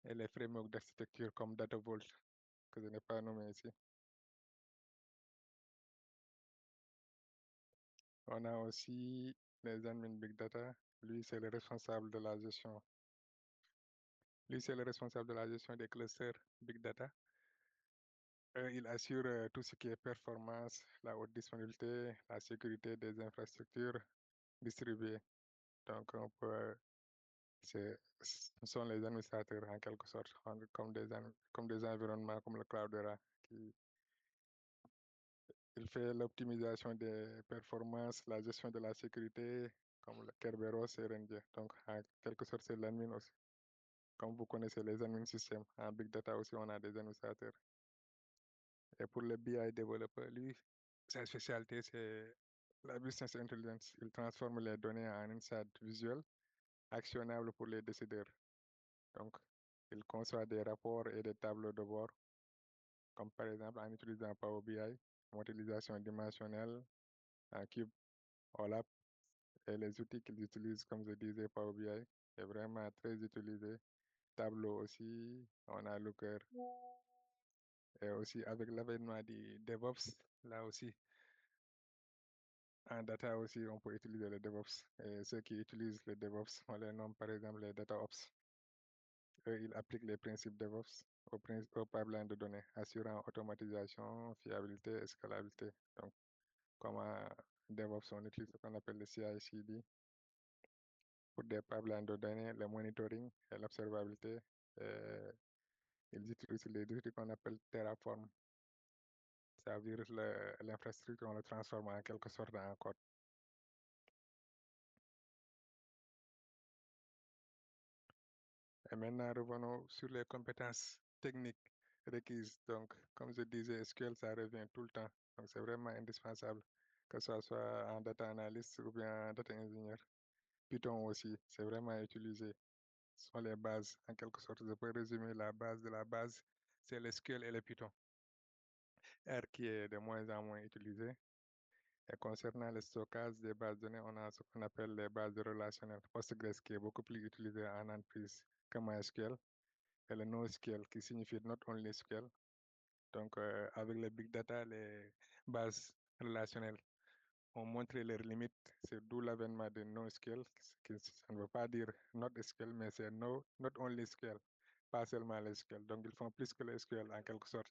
et les frameworks d'architecture comme DataVolt, que je n'ai pas nommé ici. On a aussi les admin Big Data. Lui, c'est le responsable de la gestion. Lui, c'est le responsable de la gestion des clusters Big Data. Il assure tout ce qui est performance, la haute disponibilité, la sécurité des infrastructures distribuées. Donc, ce sont les administrateurs en quelque sorte, comme des environnements comme le Cloudera. Il fait l'optimisation des performances, la gestion de la sécurité, comme le Kerberos et RNG. Donc, en quelque sorte, c'est l'admin aussi. Comme vous connaissez les admin systèmes, en Big Data aussi, on a des administrateurs. Et pour le BI développeur, lui, sa spécialité, c'est la business intelligence. Il transforme les données en insights visuels actionnables pour les décideurs. Donc, il conçoit des rapports et des tableaux de bord, comme par exemple en utilisant Power BI, modélisation dimensionnelle, en Cube, OLAP, et les outils qu'ils utilisent, comme je disais, Power BI, est vraiment très utilisé. Tableau aussi, on a Looker, et aussi avec l'avènement du DevOps, là aussi, en data aussi, on peut utiliser le DevOps. Et ceux qui utilisent le DevOps, on les nomme par exemple les DataOps. Eux, ils appliquent les principes DevOps au pipeline de données, assurant automatisation, fiabilité et scalabilité. Donc, comme DevOps, on utilise ce qu'on appelle le CI/CD pour des pipelines de données, le monitoring et l'observabilité. Euh, Ils utilisent les outils qu'on appelle Terraform. Ça veut dire l'infrastructure, on le transforme en quelque sorte en code. Et maintenant, revenons sur les compétences techniques requises. Donc, comme je disais, SQL, ça revient tout le temps. Donc, c'est vraiment indispensable, que ce soit en data analyst ou bien en data engineer. Python aussi, c'est vraiment utilisé. Ce sont les bases, en quelque sorte. Je peux résumer la base de la base, c'est le SQL et le Python. R qui est de moins en moins utilisé. Et concernant le stockage des bases de données, on a ce qu'on appelle les bases relationnelles. Postgres qui est beaucoup plus utilisé en entreprise que MySQL. Et le NoSQL qui signifie Not Only SQL. Donc, avec les big data, les bases relationnelles ont montré leurs limites. C'est d'où l'avènement de NoSQL, ça ne veut pas dire Not SQL, mais c'est Not Only SQL, pas seulement le SQL. Donc, ils font plus que le SQL en quelque sorte.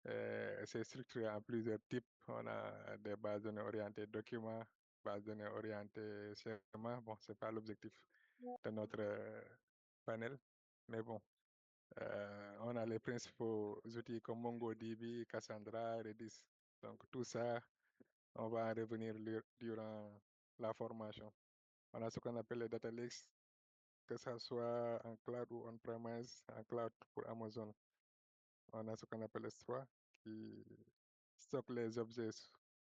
C'est structuré en plusieurs types. On a des bases de données orientées documents, bases de données orientées schéma. Bon, c'est pas l'objectif de notre panel, mais bon. On a les principaux outils comme MongoDB, Cassandra, Redis. Donc, tout ça, on va en revenir durant la formation. On a ce qu'on appelle les data lakes, que ce soit en cloud ou on-premise, en cloud pour Amazon. On a ce qu'on appelle S3, qui stocke les objets,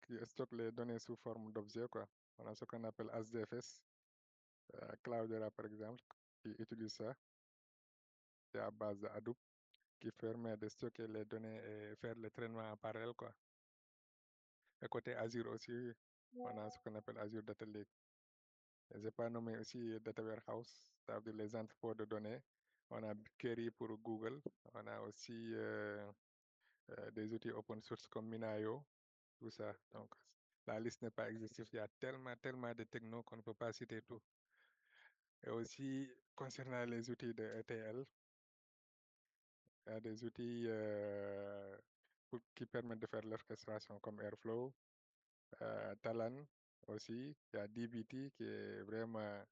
qui stocke les données sous forme d'objets, quoi. On a ce qu'on appelle HDFS, Cloudera, par exemple, qui utilise ça. C'est à base de Hadoop, qui permet de stocker les données et faire le traitement en parallèle, quoi. Et côté Azure aussi, on a ce qu'on appelle Azure Data Lake. Et j'ai pas nommé aussi Data Warehouse, ça veut dire les entrepôts de données. On a BigQuery pour Google. On a aussi des outils open source comme Minayo, tout ça. Donc, la liste n'est pas exhaustive. Il y a tellement de technos qu'on ne peut pas citer tout. Et aussi, concernant les outils de ETL, il y a des outils qui permettent de faire l'orchestration comme Airflow. Talent aussi, il y a dbt qui est vraiment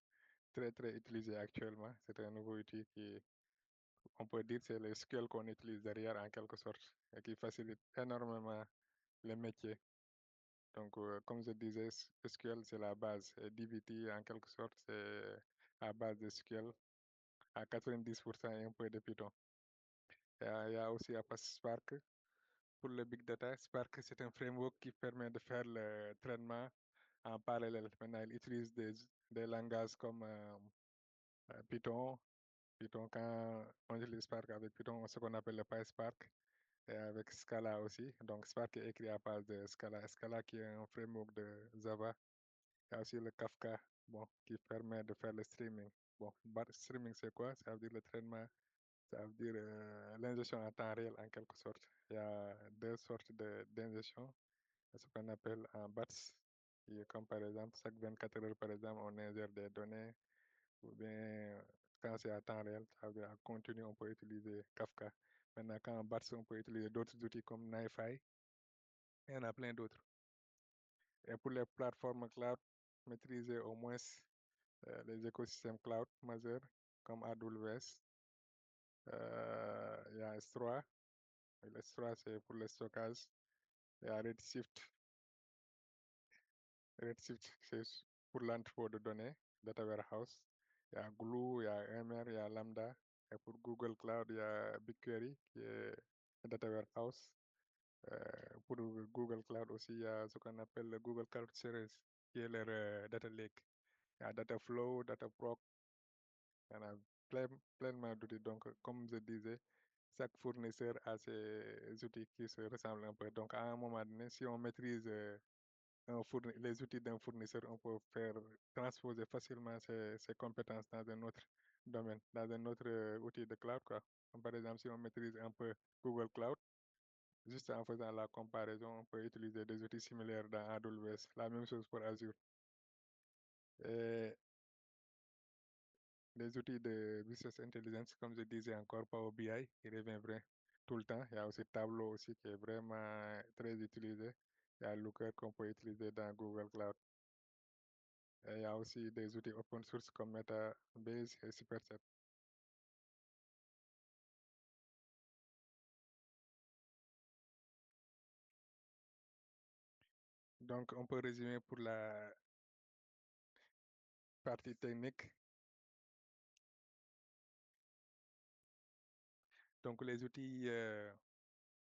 très utilisé actuellement. C'est un nouveau outil qui, on peut dire, c'est le SQL qu'on utilise derrière en quelque sorte et qui facilite énormément les métiers. Donc, comme je disais, SQL, c'est la base. Et dbt, en quelque sorte, c'est à base de SQL à 90% et un peu de Python. Il y a aussi Apache Spark pour le big data. Spark, c'est un framework qui permet de faire le traitement en parallèle. Maintenant, il utilise des langages comme Python. Python, quand on utilise Spark avec Python, ce qu'on appelle le PySpark, et avec Scala aussi. Donc, Spark est écrit à base de Scala. Scala qui est un framework de Java. Il y a aussi le Kafka, bon, qui permet de faire le streaming. Bon, streaming, c'est quoi? Ça veut dire le traitement Ça veut dire l'ingestion en temps réel en quelque sorte. Il y a deux sortes d'ingestion, ce qu'on appelle en batch, qui est comme par exemple chaque 24 heures, par exemple, on ingère des données, ou bien quand c'est à temps réel, ça veut dire en continu, on peut utiliser Kafka. Maintenant, quand en batch, on peut utiliser d'autres outils comme NiFi, il y en a plein d'autres. Et pour les plateformes cloud, maîtriser au moins les écosystèmes cloud majeurs comme AWS. Il y a S3. Le S3, c'est pour le stockage. Il y a Redshift. Redshift, c'est pour l'entrepôt de données, Data Warehouse. Il y a Glue, il y a MR, il y a Lambda. Et pour Google Cloud, il y a BigQuery, qui est Data Warehouse. Pour Google Cloud aussi, il y a ce qu'on appelle le Google Cloud Series, qui est leur Data Lake. Il y a Dataflow, Dataproc, il y en a pleinement d'outils. Donc, comme je disais, chaque fournisseur a ses outils qui se ressemblent un peu. Donc, à un moment donné, si on maîtrise les outils d'un fournisseur, on peut faire transposer facilement ses compétences dans un autre domaine, dans un autre outil de cloud, quoi. Comme par exemple, si on maîtrise un peu Google Cloud, juste en faisant la comparaison, on peut utiliser des outils similaires dans AWS. La même chose pour Azure. Et les outils de business intelligence, comme je disais encore, Power BI, qui revient vrai tout le temps. Il y a aussi Tableau aussi qui est vraiment très utilisé. Il y a Looker qu'on peut utiliser dans Google Cloud. Et il y a aussi des outils open source comme Metabase et Superset. Donc, on peut résumer pour la partie technique. Donc, les outils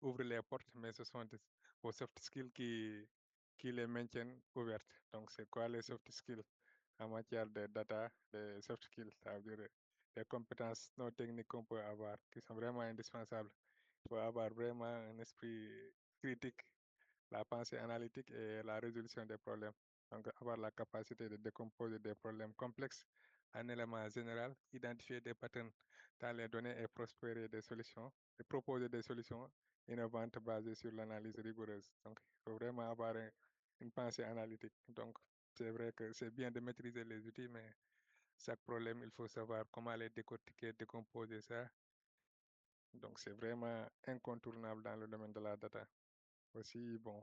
ouvrent les portes, mais ce sont vos soft skills qui les maintiennent ouvertes. Donc, c'est quoi les soft skills en matière de data, les soft skills, ça veut dire les compétences non techniques qu'on peut avoir, qui sont vraiment indispensables. Il faut avoir vraiment un esprit critique, la pensée analytique et la résolution des problèmes. Donc, avoir la capacité de décomposer des problèmes complexes en éléments généraux, identifier des patterns dans les données et prospérer des solutions, et proposer des solutions innovantes basées sur l'analyse rigoureuse. Donc, il faut vraiment avoir une pensée analytique. Donc, c'est vrai que c'est bien de maîtriser les outils, mais chaque problème, il faut savoir comment les décortiquer, décomposer ça. Donc, c'est vraiment incontournable dans le domaine de la data. Aussi, bon,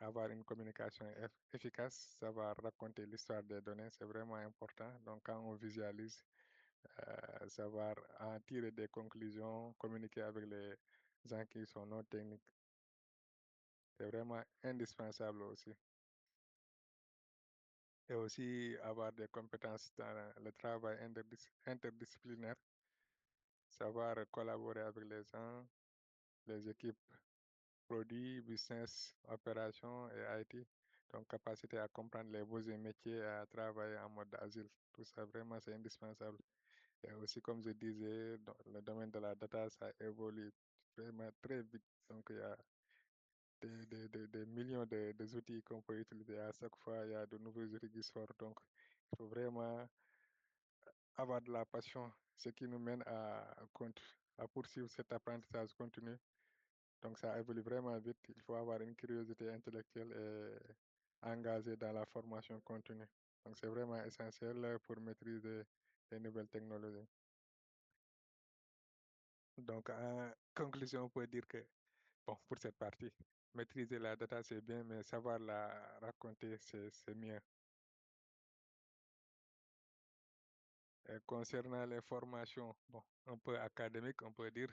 avoir une communication efficace, savoir raconter l'histoire des données, c'est vraiment important. Donc, quand on visualise, savoir en tirer des conclusions, communiquer avec les gens qui sont non techniques, c'est vraiment indispensable aussi. Et aussi avoir des compétences dans le travail interdisciplinaire, savoir collaborer avec les gens, les équipes produits, business, opérations et IT. Donc, capacité à comprendre les besoins métiers et à travailler en mode agile. Tout ça, vraiment, c'est indispensable. Et aussi, comme je disais, dans le domaine de la data, ça évolue vraiment très vite. Donc, il y a des millions de outils qu'on peut utiliser. À chaque fois, il y a de nouveaux outils qui sortent. Donc, il faut vraiment avoir de la passion, ce qui nous mène à poursuivre cet apprentissage continu. Donc, ça évolue vraiment vite. Il faut avoir une curiosité intellectuelle et engagé dans la formation continue. Donc, c'est vraiment essentiel pour maîtriser les nouvelles technologies. Donc, en conclusion, on peut dire que, bon, pour cette partie, maîtriser la data, c'est bien, mais savoir la raconter, c'est mieux. Et concernant les formations, bon, un peu académiques, on peut dire,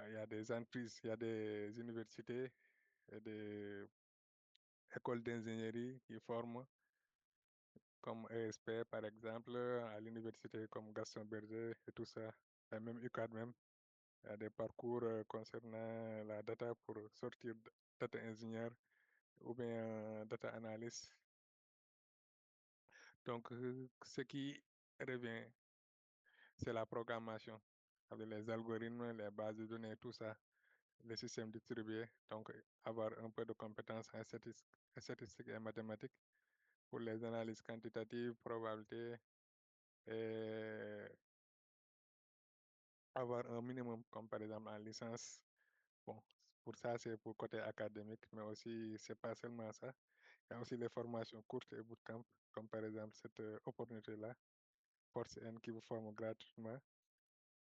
il y a des entreprises, il y a des universités et des écoles d'ingénierie qui forment comme ESP par exemple, à l'université comme Gaston Berger et tout ça, et même UCAD même, il y a des parcours concernant la data pour sortir data ingénieur ou bien data analyst. Donc, ce qui revient, c'est la programmation avec les algorithmes, les bases de données, tout ça, les systèmes distribués. Donc, avoir un peu de compétences en statistiques et mathématiques pour les analyses quantitatives, probabilité et avoir un minimum, comme par exemple en licence. Bon, pour ça, c'est pour côté académique, mais aussi, c'est pas seulement ça. Il y a aussi les formations courtes et bootcamp, comme par exemple cette opportunité-là, Force N qui vous forme gratuitement.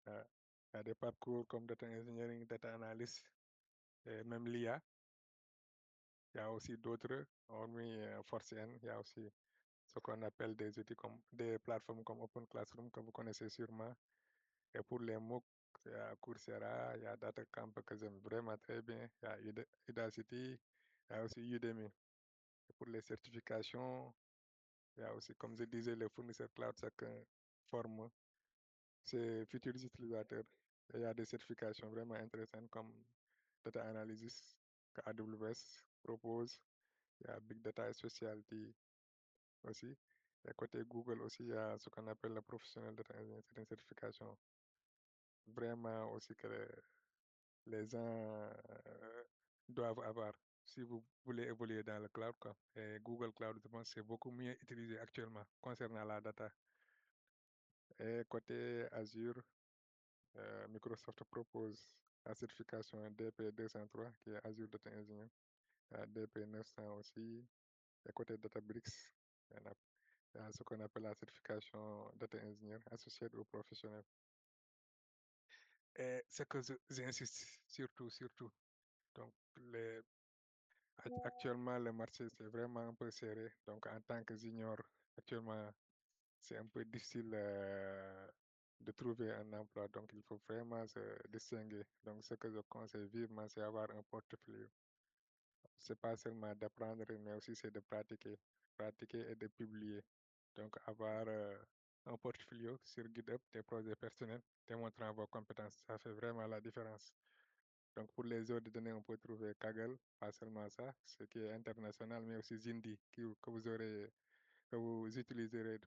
Euh, il y a des parcours comme data engineering, data analyst, et même l'IA. Il y a aussi d'autres, hormis Force N, il y a aussi ce qu'on appelle des outils comme des plateformes comme Open Classroom que vous connaissez sûrement. Et pour les MOOC, il y a Coursera, il y a DataCamp que j'aime vraiment très bien, il y a Udacity, il y a aussi Udemy. Et pour les certifications, il y a aussi, comme je disais, les fournisseurs cloud, chacun forme ses futurs utilisateurs. Et il y a des certifications vraiment intéressantes comme Data Analysis que AWS propose. Il y a Big Data Specialty aussi. Et côté Google aussi, il y a ce qu'on appelle la professionnel data engineer. C'est une certification vraiment aussi que les gens doivent avoir si vous voulez évoluer dans le cloud, quoi. Et Google Cloud, je pense, c'est beaucoup mieux utilisé actuellement concernant la data. Et côté Azure, Microsoft propose la certification DP 203, qui est Azure Data Engineer, DP 900 aussi. Et côté Databricks, il y en a, il y a ce qu'on appelle la certification Data Engineer associée ou professionnel. Et ce que j'insiste surtout. Donc, actuellement, le marché, c'est vraiment un peu serré. Donc, en tant que junior, actuellement, c'est un peu difficile de trouver un emploi. Donc, il faut vraiment se distinguer. Donc, ce que je conseille vivement, c'est avoir un portfolio. C'est pas seulement d'apprendre, mais aussi c'est de pratiquer. Pratiquer et de publier. Donc, avoir un portfolio sur GitHub, des projets personnels, démontrant vos compétences, ça fait vraiment la différence. Donc, pour les autres données, on peut trouver Kaggle, pas seulement ça, ce qui est international, mais aussi Zindi, que vous utiliserez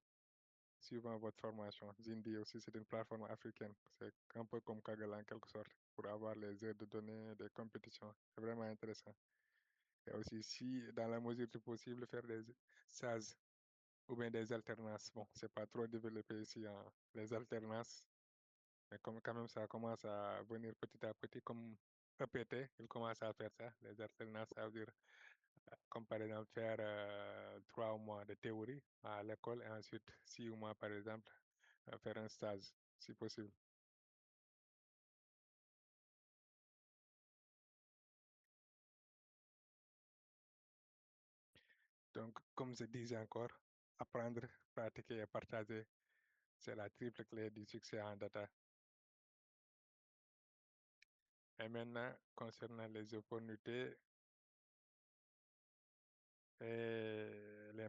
suivant votre formation. Zindi aussi, c'est une plateforme africaine. C'est un peu comme Kaggle en quelque sorte, pour avoir les heures de données des compétitions. C'est vraiment intéressant. Et aussi, si dans la mesure du possible, faire des SAS ou bien des alternances. Bon, c'est pas trop développé ici, hein, les alternances, mais comme quand même ça commence à venir petit à petit, comme EPT, il commence à faire ça. Les alternances, ça veut dire, comme par exemple, faire 3 mois de théorie à l'école et ensuite 6 mois, par exemple, faire un stage, si possible. Donc, comme je disais encore, apprendre, pratiquer et partager, c'est la triple clé du succès en data. Et maintenant, concernant les opportunités et les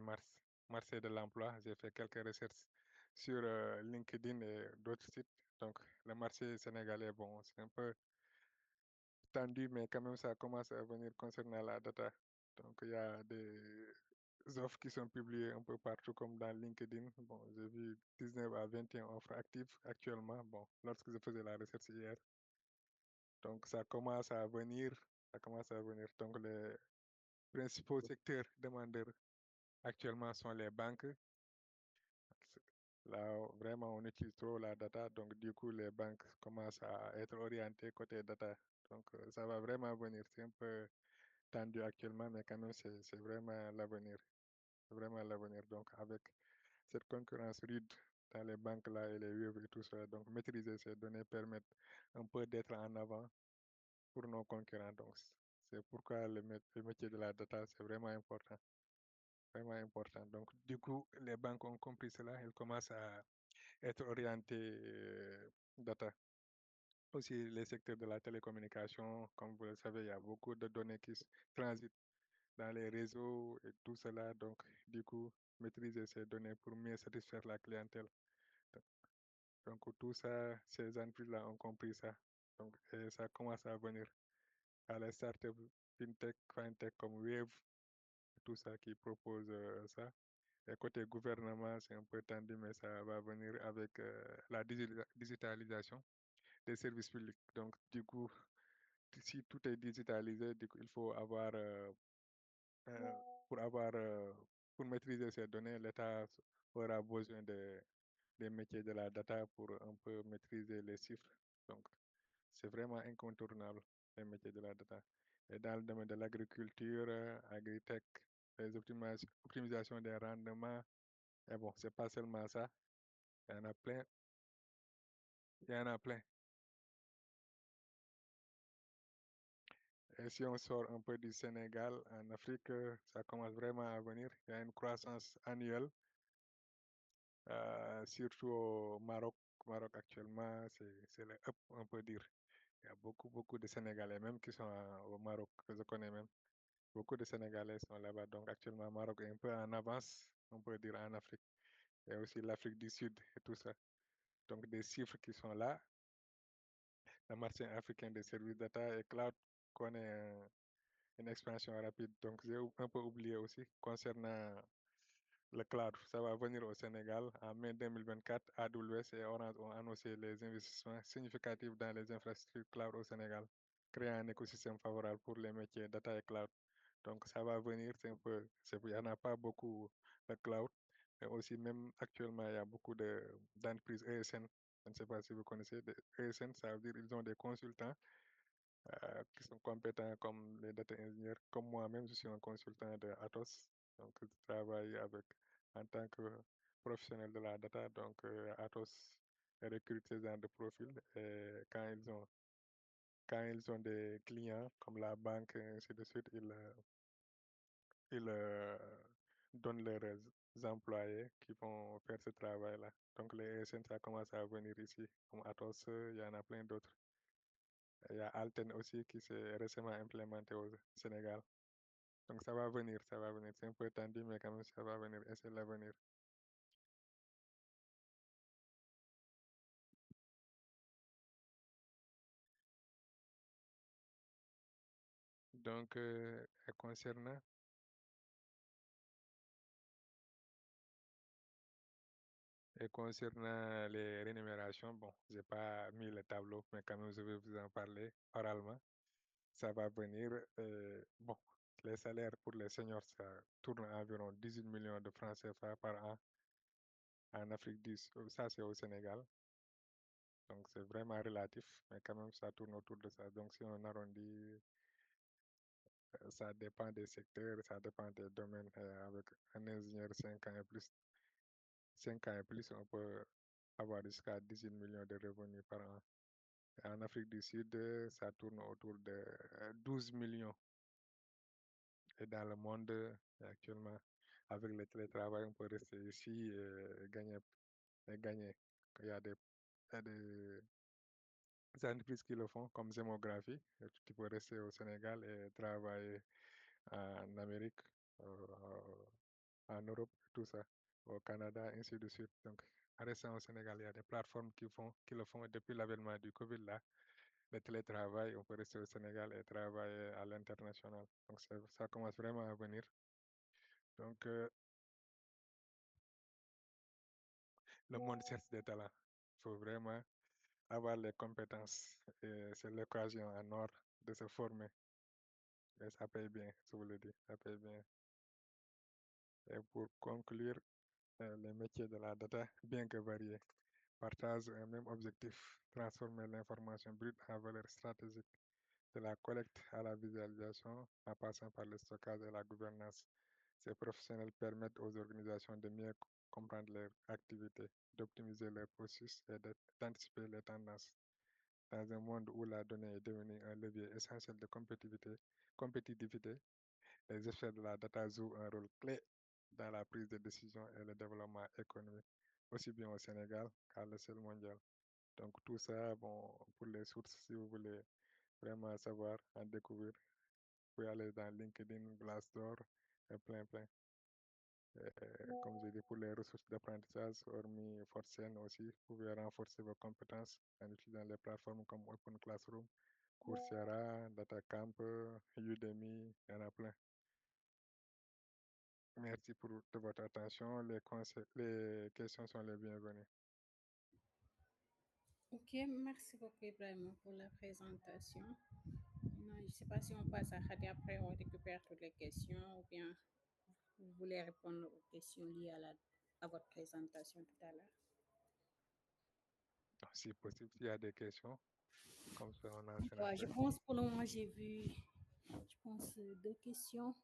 marchés de l'emploi, j'ai fait quelques recherches sur LinkedIn et d'autres sites. Donc, le marché sénégalais, bon, c'est un peu tendu, mais quand même, ça commence à venir concernant la data. Donc, il y a des offres qui sont publiées un peu partout, comme dans LinkedIn. Bon, j'ai vu 19 à 21 offres actives actuellement, bon, lorsque je faisais la recherche hier. Donc, ça commence à venir. Donc, les principaux secteurs demandeurs actuellement sont les banques. Là, vraiment, on utilise trop la data, donc du coup, les banques commencent à être orientées côté data. Donc, ça va vraiment venir. C'est un peu tendu actuellement, mais quand même, c'est vraiment l'avenir. C'est vraiment l'avenir. Donc, avec cette concurrence rude dans les banques là et les web et tout ça, donc maîtriser ces données permet un peu d'être en avant pour nos concurrents. Donc, c'est pourquoi le métier de la data, c'est vraiment important. Vraiment important. Donc, du coup, les banques ont compris cela. Elles commencent à être orientées data. Aussi, les secteurs de la télécommunication, comme vous le savez, il y a beaucoup de données qui transitent dans les réseaux et tout cela. Donc, du coup, maîtriser ces données pour mieux satisfaire la clientèle. Donc, tout ça, ces entreprises-là ont compris ça. Donc, et ça commence à venir à la startup fintech comme Wave, tout ça qui propose ça. Et côté gouvernement, c'est un peu tendu, mais ça va venir avec la digitalisation des services publics. Donc, du coup, si tout est digitalisé, du coup, il faut avoir, euh, pour avoir, pour maîtriser ces données, l'État aura besoin des métiers de la data pour un peu maîtriser les chiffres. Donc, c'est vraiment incontournable, les métiers de la data. Et dans le domaine de l'agriculture, agritech, les optimisations des rendements, et bon, c'est pas seulement ça, il y en a plein, il y en a plein. Et si on sort un peu du Sénégal, en Afrique, ça commence vraiment à venir. Il y a une croissance annuelle, surtout au Maroc. Maroc actuellement, c'est le up, on peut dire. Il y a beaucoup de Sénégalais même qui sont au Maroc, que je connais même. Beaucoup de Sénégalais sont là-bas. Donc actuellement, Maroc est un peu en avance, on peut dire, en Afrique. Et aussi l'Afrique du Sud et tout ça. Donc des chiffres qui sont là. Le marché africain des services data et cloud connaît une expansion rapide. Donc j'ai un peu oublié aussi concernant le cloud. Ça va venir au Sénégal en mai 2024. AWS et Orange ont annoncé les investissements significatifs dans les infrastructures cloud au Sénégal, créant un écosystème favorable pour les métiers data et cloud. Donc ça va venir, c'est un peu, il n'y en a pas beaucoup de cloud, mais aussi même actuellement, il y a beaucoup d'entreprises ESN. Je ne sais pas si vous connaissez, des ESN, ça veut dire ils ont des consultants qui sont compétents comme les data ingénieurs. Comme moi-même, je suis un consultant de Atos, donc je travaille avec en tant que professionnel de la data. Donc Atos recrute ces genre de profils et quand ils ont des clients comme la banque et ainsi de suite, ils donnent leurs employés qui vont faire ce travail-là. Donc les ESN, ça commence à venir ici, comme Atos, il y en a plein d'autres. Il y a Alten aussi qui s'est récemment implémenté au Sénégal. Donc ça va venir, ça va venir. C'est un peu tendu, mais quand même ça va venir et c'est l'avenir. Donc, et concernant les rémunérations, bon, j'ai pas mis le tableau, mais quand même je vais vous en parler oralement. Ça va venir. Bon, les salaires pour les seniors, ça tourne à environ 18 millions de francs CFA par an en Afrique du Sud. Ça, c'est au Sénégal. Donc, c'est vraiment relatif, mais quand même, ça tourne autour de ça. Donc, si on arrondit, ça dépend des secteurs, ça dépend des domaines. Avec un ingénieur 5 ans et plus, 5 ans et plus, on peut avoir jusqu'à 18 millions de revenus par an. Et en Afrique du Sud, ça tourne autour de 12 millions. Et dans le monde, actuellement, avec le télétravail, on peut rester ici et gagner. Et gagner. Il y a des entreprises qui le font, comme Zemographie. Tu peux rester au Sénégal et travailler en Amérique, en Europe, tout ça, au Canada, ainsi de suite. Donc, en restant au Sénégal, il y a des plateformes qui le font depuis l'avènement du Covid là. Le télétravail, on peut rester au Sénégal et travailler à l'international. Donc, ça commence vraiment à venir. Donc, le monde cherche des talents. Il faut vraiment avoir les compétences. Et c'est l'occasion en or de se former. Et ça paye bien, je vous le dis, ça paye bien. Et pour conclure, les métiers de la data, bien que variés, partagent un même objectif, transformer l'information brute en valeur stratégique, de la collecte à la visualisation, en passant par le stockage et la gouvernance. Ces professionnels permettent aux organisations de mieux comprendre leurs activités, d'optimiser leurs processus et d'anticiper les tendances. Dans un monde où la donnée est devenue un levier essentiel de compétitivité, les experts de la data jouent un rôle clé dans la prise de décision et le développement économique, aussi bien au Sénégal qu'à l'échelle mondiale. Donc tout ça, bon, pour les sources, si vous voulez vraiment savoir, en découvrir, vous pouvez aller dans LinkedIn, Glassdoor, et plein. Comme je dis, pour les ressources d'apprentissage, hormis Fortsen aussi, vous pouvez renforcer vos compétences en utilisant les plateformes comme Open Classroom, Coursera, DataCamp, Udemy, il y en a plein. Merci pour de votre attention. Les questions sont les bienvenues. Ok, merci beaucoup Ibrahim pour la présentation. Non, je ne sais pas si on passe à Khadi après, on récupère toutes les questions ou bien vous voulez répondre aux questions liées à votre présentation tout à l'heure. Si possible, s'il y a des questions, comme ça on enchaîne Ouais, je après. pense pour le moment, j'ai vu, je pense, deux questions.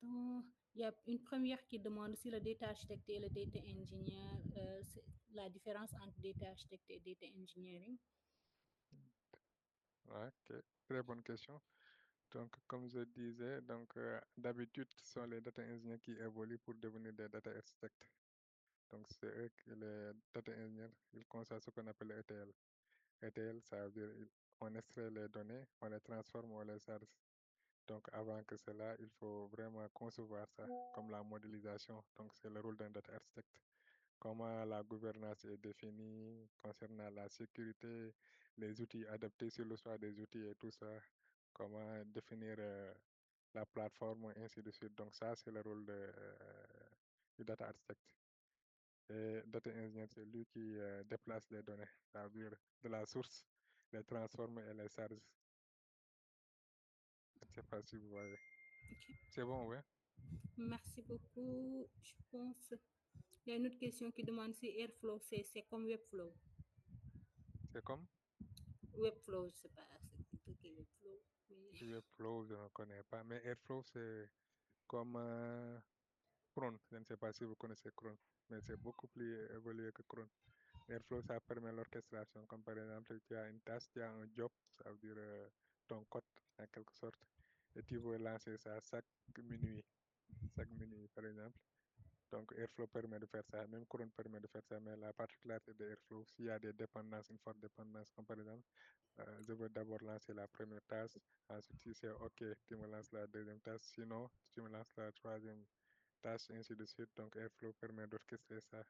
Donc, il y a une première qui demande si le data architect et le data engineer, c'est la différence entre data architect et data engineering. Ouais, ok, très bonne question. Donc, comme je disais, donc d'habitude, ce sont les data ingénieurs qui évoluent pour devenir des data architectes. Donc, c'est eux que les data ingénieurs, ils conçoivent ce qu'on appelle ETL. ETL, ça veut dire on extrait les données, on les transforme, on les charge. Donc, avant que cela, il faut vraiment concevoir ça comme la modélisation. Donc, c'est le rôle d'un data architecte. Comment la gouvernance est définie concernant la sécurité, les outils adaptés sur le choix des outils et tout ça. Comment définir la plateforme, ainsi de suite. Donc, ça, c'est le rôle du data architect. Et data engineer, c'est lui qui déplace les données, c'est-à-dire de la source, les transforme et les charge. Je ne sais pas si vous voyez. Ok. C'est bon, oui? Merci beaucoup. Je pense. Il y a une autre question qui demande si Airflow, c'est comme Webflow. C'est comme Webflow, je sais pas, c'est compliqué Webflow. Mais... Webflow, je ne connais pas, mais Airflow, c'est comme Cron. Je ne sais pas si vous connaissez Cron, mais c'est beaucoup plus évolué que Cron. Airflow, ça permet l'orchestration, comme par exemple, tu as une tâche, tu as un job, ça veut dire ton code, en quelque sorte, et tu veux lancer ça chaque minuit, par exemple. Donc, Airflow permet de faire ça, même Cron permet de faire ça, mais la particularité de Airflow, s'il y a des dépendances, une forte dépendance, comme par exemple, je veux d'abord lancer la première tâche, ensuite, si c'est OK, tu me lances la deuxième tâche, sinon, tu me lances la troisième tâche, ainsi de suite. Donc, Airflow permet d'orchestrer ça.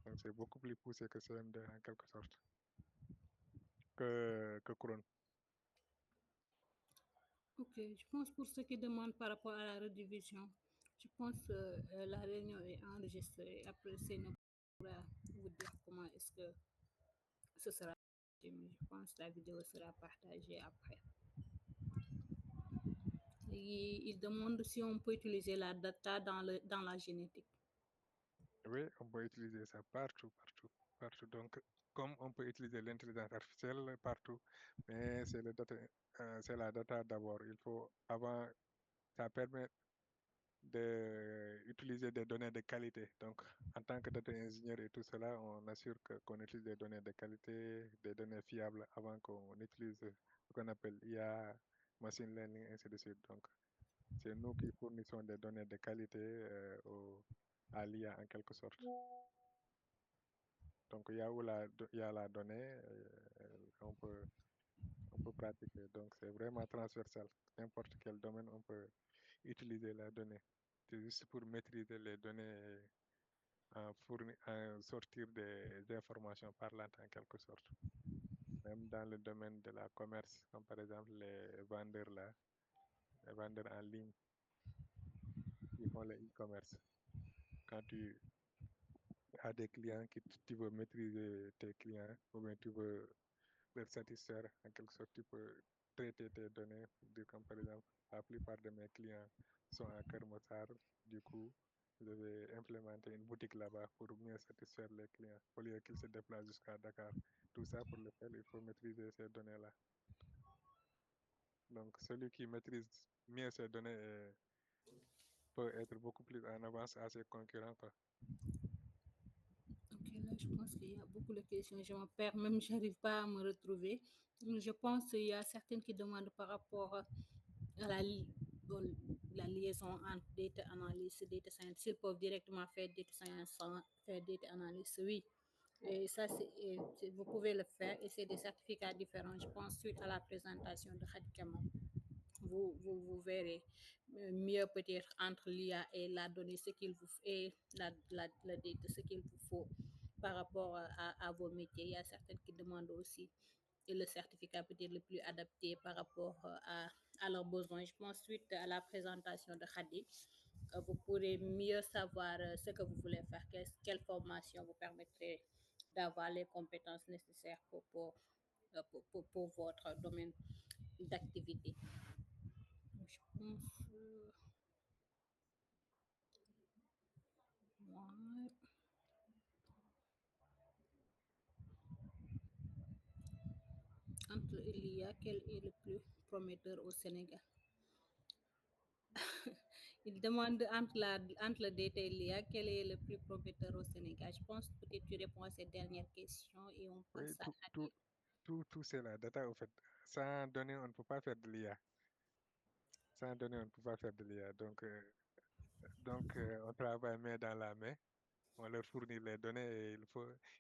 Donc, c'est beaucoup plus poussé que CM2 en quelque sorte, que Cron. Ok, je pense pour ceux qui demandent par rapport à la redivision, je pense que la réunion est enregistrée. Après, c'est nous pourra vous dire comment est-ce que ce sera. Je pense que la vidéo sera partagée après. Il demande si on peut utiliser la data dans la génétique. Oui, on peut utiliser ça partout, partout, partout. Donc, comme on peut utiliser l'intelligence artificielle partout, mais c'est la data d'abord. Il faut, avant, ça permet d'utiliser des données de qualité. Donc, en tant que data ingénieur et tout cela, on assure qu'on utilise des données de qualité, des données fiables avant qu'on utilise ce qu'on appelle IA, machine learning, ainsi de suite. Donc, c'est nous qui fournissons des données de qualité à l'IA en quelque sorte. Donc, il y a la donnée, on peut pratiquer. Donc, c'est vraiment transversal. N'importe quel domaine, on peut utiliser la donnée. C'est juste pour maîtriser les données, sortir des informations parlantes en quelque sorte. Même dans le domaine de la commerce, comme par exemple les vendeurs là, les vendeurs en ligne qui font le e-commerce. Quand tu as des clients tu veux maîtriser tes clients, ou bien tu veux les satisfaire en quelque sorte, tu peux traiter tes données pour dire comme par exemple, la plupart de mes clients sont à Kermossar, du coup, je vais implémenter une boutique là-bas pour mieux satisfaire les clients, au lieu qu'ils se déplacent jusqu'à Dakar. Tout ça, pour le faire, il faut maîtriser ces données-là. Donc, celui qui maîtrise mieux ces données peut être beaucoup plus en avance à ses concurrents, quoi. Ok, là, je pense qu'il y a beaucoup de questions. Je me perds, même je n'arrive pas à me retrouver. Je pense qu'il y a certaines qui demandent par rapport à bon, la liaison entre data analyst et data science. S'ils peuvent directement faire data science sans faire data analyst, oui. Et ça, vous pouvez le faire et c'est des certificats différents. Je pense suite à la présentation de Khadikama vous verrez mieux peut-être entre l'IA et la donnée ce qu'il vous et la data, ce qu'il vous faut par rapport à vos métiers. Il y a certaines qui demandent aussi et le certificat peut-être le plus adapté par rapport à leurs besoins. Je pense suite à la présentation de Khadi, vous pourrez mieux savoir ce que vous voulez faire, quelle formation vous permettrait d'avoir les compétences nécessaires pour votre domaine d'activité. Je pense. Ouais. l'IA, quel est le plus prometteur au Sénégal? Il demande entre le data et l'IA, quel est le plus prometteur au Sénégal? Je pense que peut-être tu réponds à cette dernière question et on Oui, passe à Hadi. tout c'est la data, au fait. Sans données, on ne peut pas faire de l'IA. Sans données, on ne peut pas faire de l'IA. On travaille main dans la main. On leur fournit les données et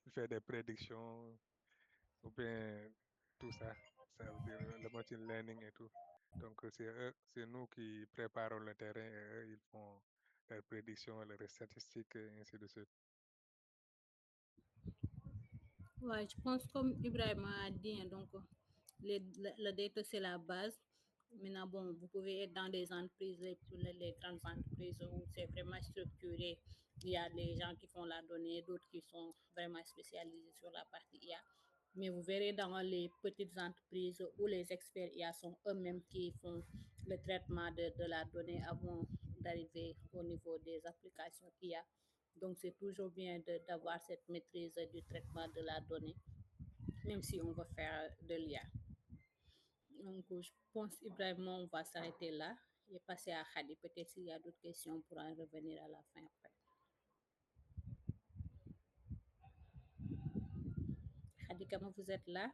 il fait des prédictions ou bien tout ça. Ça veut dire le machine learning et tout. Donc, c'est nous qui préparons le terrain et eux, ils font leurs prédictions, leurs statistiques et ainsi de suite. Ouais, je pense comme Ibrahim a dit, hein, donc le data c'est la base. Maintenant, bon, vous pouvez être dans des entreprises, les grandes entreprises où c'est vraiment structuré. Il y a des gens qui font la donnée, d'autres qui sont vraiment spécialisés sur la partie IA. Mais vous verrez dans les petites entreprises où les experts IA sont eux-mêmes qui font le traitement de la donnée avant d'arriver au niveau des applications IA. Donc, c'est toujours bien d'avoir cette maîtrise du traitement de la donnée, même si on veut faire de l'IA. Donc, je pense, Ibrahim, on va s'arrêter là et passer à Khadi. Peut-être s'il y a d'autres questions, on pourra en revenir à la fin après. Khadi, comment vous êtes là?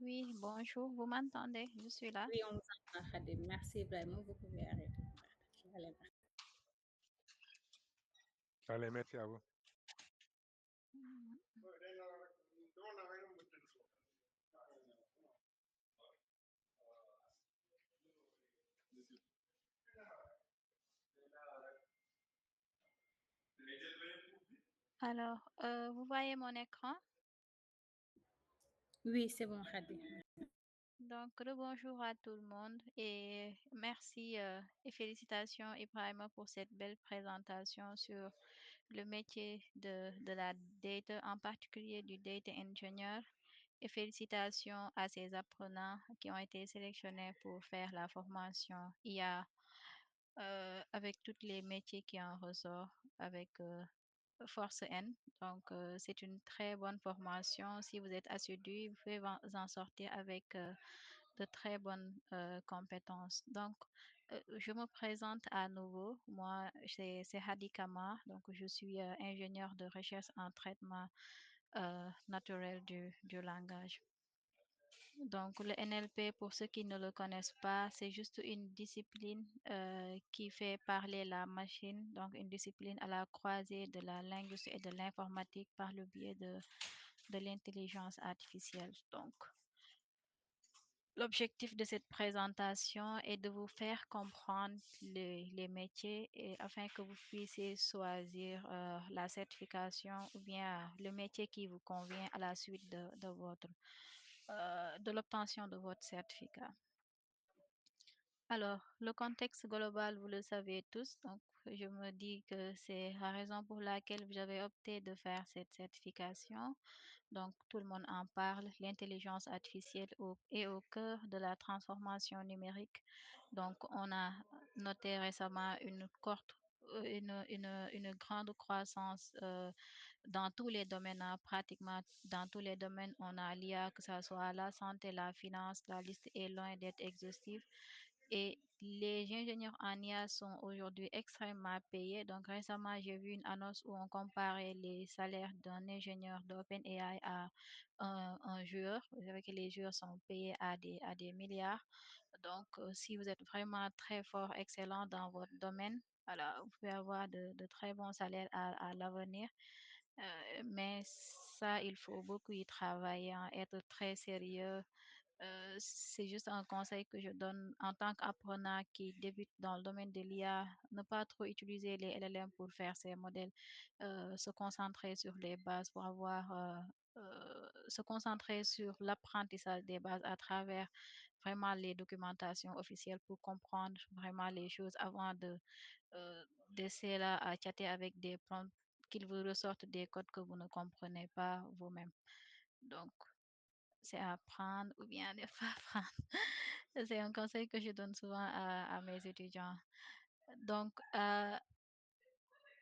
Oui, bonjour, vous m'entendez? Je suis là. Oui, on vous entend, Khadi. Merci, Ibrahim. Vous pouvez arrêter. Allez, Allez, merci à vous. Alors, vous voyez mon écran? Oui, c'est bon, Khadi. Donc, bonjour à tout le monde et merci et félicitations Ibrahima pour cette belle présentation sur le métier de la data, en particulier du data engineer. Et félicitations à ces apprenants qui ont été sélectionnés pour faire la formation IA avec tous les métiers qui en ressortent avec Force N. Donc, c'est une très bonne formation. Si vous êtes assidu, vous pouvez vous en sortir avec de très bonnes compétences. Donc, je me présente à nouveau. Moi, c'est Hadi Kamar. Donc, je suis ingénieur de recherche en traitement naturel du langage. Donc, le NLP, pour ceux qui ne le connaissent pas, c'est juste une discipline qui fait parler la machine, donc une discipline à la croisée de la linguistique et de l'informatique par le biais de l'intelligence artificielle. Donc, l'objectif de cette présentation est de vous faire comprendre les métiers et afin que vous puissiez choisir la certification ou bien le métier qui vous convient à la suite de l'obtention de votre certificat. Alors, le contexte global, vous le savez tous. Donc, je me dis que c'est la raison pour laquelle j'avais opté de faire cette certification. Donc, tout le monde en parle. L'intelligence artificielle est au cœur de la transformation numérique. Donc, on a noté récemment une grande croissance dans tous les domaines, hein, pratiquement dans tous les domaines, on a l'IA, que ce soit la santé, la finance, la liste est loin d'être exhaustive. Et les ingénieurs en IA sont aujourd'hui extrêmement payés. Donc récemment, j'ai vu une annonce où on comparait les salaires d'un ingénieur d'OpenAI à un joueur. Vous savez que les joueurs sont payés à des milliards. Donc, si vous êtes vraiment très fort, excellent dans votre domaine, voilà, vous pouvez avoir de très bons salaires à l'avenir. Mais ça, il faut beaucoup y travailler, hein, être très sérieux. C'est juste un conseil que je donne en tant qu'apprenant qui débute dans le domaine de l'IA, ne pas trop utiliser les LLM pour faire ses modèles, se concentrer sur les bases pour se concentrer sur l'apprentissage des bases à travers vraiment les documentations officielles pour comprendre vraiment les choses avant d'essayer là à chatter avec des prompts qu'ils vous ressortent des codes que vous ne comprenez pas vous-même. Donc, c'est apprendre ou bien ne pas apprendre. C'est un conseil que je donne souvent à mes étudiants. Donc,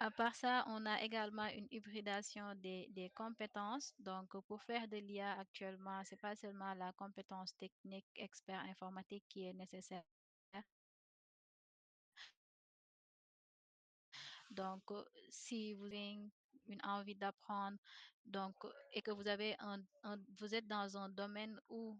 À part ça, on a également une hybridation des compétences. Donc, pour faire de l'IA actuellement, c'est pas seulement la compétence technique, expert informatique qui est nécessaire. Donc, si vous avez une envie d'apprendre, donc, et que vous avez vous êtes dans un domaine où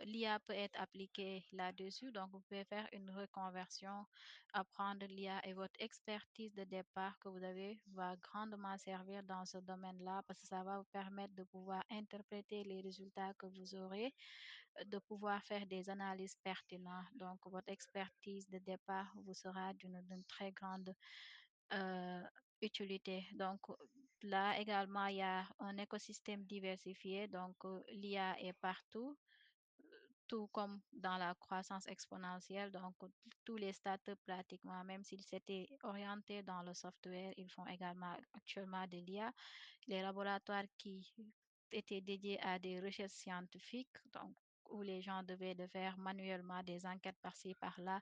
l'IA peut être appliquée là-dessus, donc vous pouvez faire une reconversion, apprendre l'IA et votre expertise de départ que vous avez va grandement servir dans ce domaine-là parce que ça va vous permettre de pouvoir interpréter les résultats que vous aurez, de pouvoir faire des analyses pertinentes. Donc, votre expertise de départ vous sera d'une très grande euh, utilité. Donc, là également, il y a un écosystème diversifié. Donc, l'IA est partout, tout comme dans la croissance exponentielle. Donc, tous les startups pratiquement, même s'ils s'étaient orientés dans le software, ils font également actuellement de l'IA. Les laboratoires qui étaient dédiés à des recherches scientifiques, donc où les gens devaient de faire manuellement des enquêtes par-ci, par-là.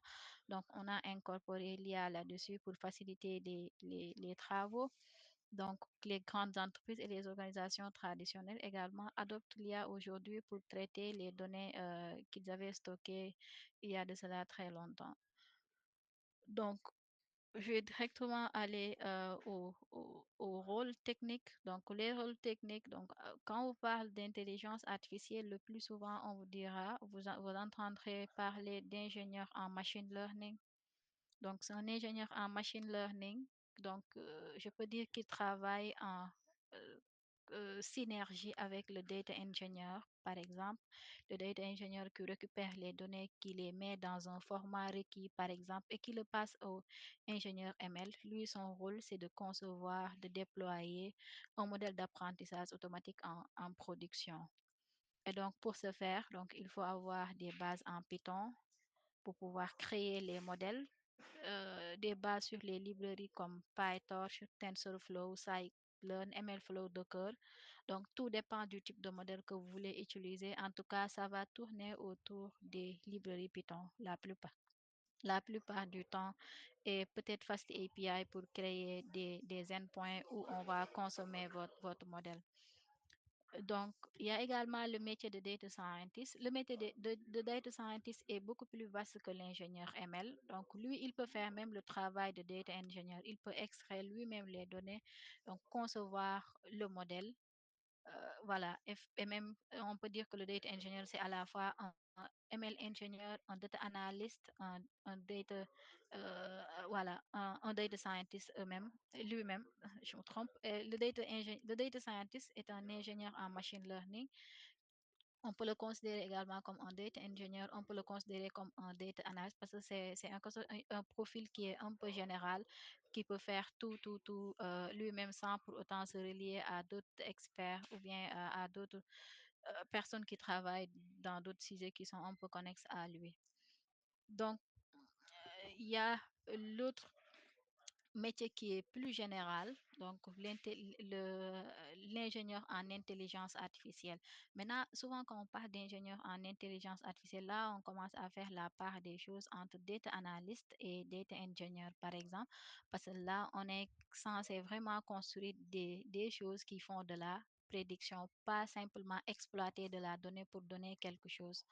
Donc, on a incorporé l'IA là-dessus pour faciliter les travaux. Donc, les grandes entreprises et les organisations traditionnelles également adoptent l'IA aujourd'hui pour traiter les données qu'ils avaient stockées il y a de cela très longtemps. Donc, je vais directement aller au rôle technique. Donc, les rôles techniques, donc, quand on parle d'intelligence artificielle, le plus souvent, on vous dira, vous entendrez parler d'ingénieurs en machine learning. Donc, c'est un ingénieur en machine learning. Donc, je peux dire qu'il travaille en euh, synergie avec le data engineer, par exemple. Le data engineer qui récupère les données, qui les met dans un format requis, par exemple, et qui le passe au ingénieur ML. Lui, son rôle, c'est de concevoir, de déployer un modèle d'apprentissage automatique en production. Et donc, pour ce faire, donc, il faut avoir des bases en Python pour pouvoir créer les modèles, des bases sur les librairies comme PyTorch, TensorFlow, Scikit-learn, MLflow, Docker. Donc, tout dépend du type de modèle que vous voulez utiliser. En tout cas, ça va tourner autour des librairies Python la plupart du temps et peut-être Fast API pour créer des endpoints où on va consommer votre modèle. Donc, il y a également le métier de data scientist. Le métier de data scientist est beaucoup plus vaste que l'ingénieur ML. Donc, lui, il peut faire même le travail de data engineer. Il peut extraire lui-même les données, donc concevoir le modèle. Voilà, et même, on peut dire que le data engineer, c'est à la fois un ML engineer, un data analyst, un data, voilà, un data scientist lui-même, je me trompe. Le data scientist est un ingénieur en machine learning. On peut le considérer également comme un data engineer, on peut le considérer comme un data analyst parce que c'est un profil qui est un peu général, qui peut faire tout lui-même sans pour autant se relier à d'autres experts ou bien à d'autres personnes qui travaillent dans d'autres sujets qui sont un peu connexes à lui. Donc, il y a l'autre métier qui est plus général, donc l'ingénieur en intelligence artificielle. Maintenant, souvent quand on parle d'ingénieur en intelligence artificielle, là, on commence à faire la part des choses entre data analyst et data engineer, par exemple, parce que là, on est censé vraiment construire des choses qui font de la prédiction, pas simplement exploiter de la donnée pour donner quelque chose.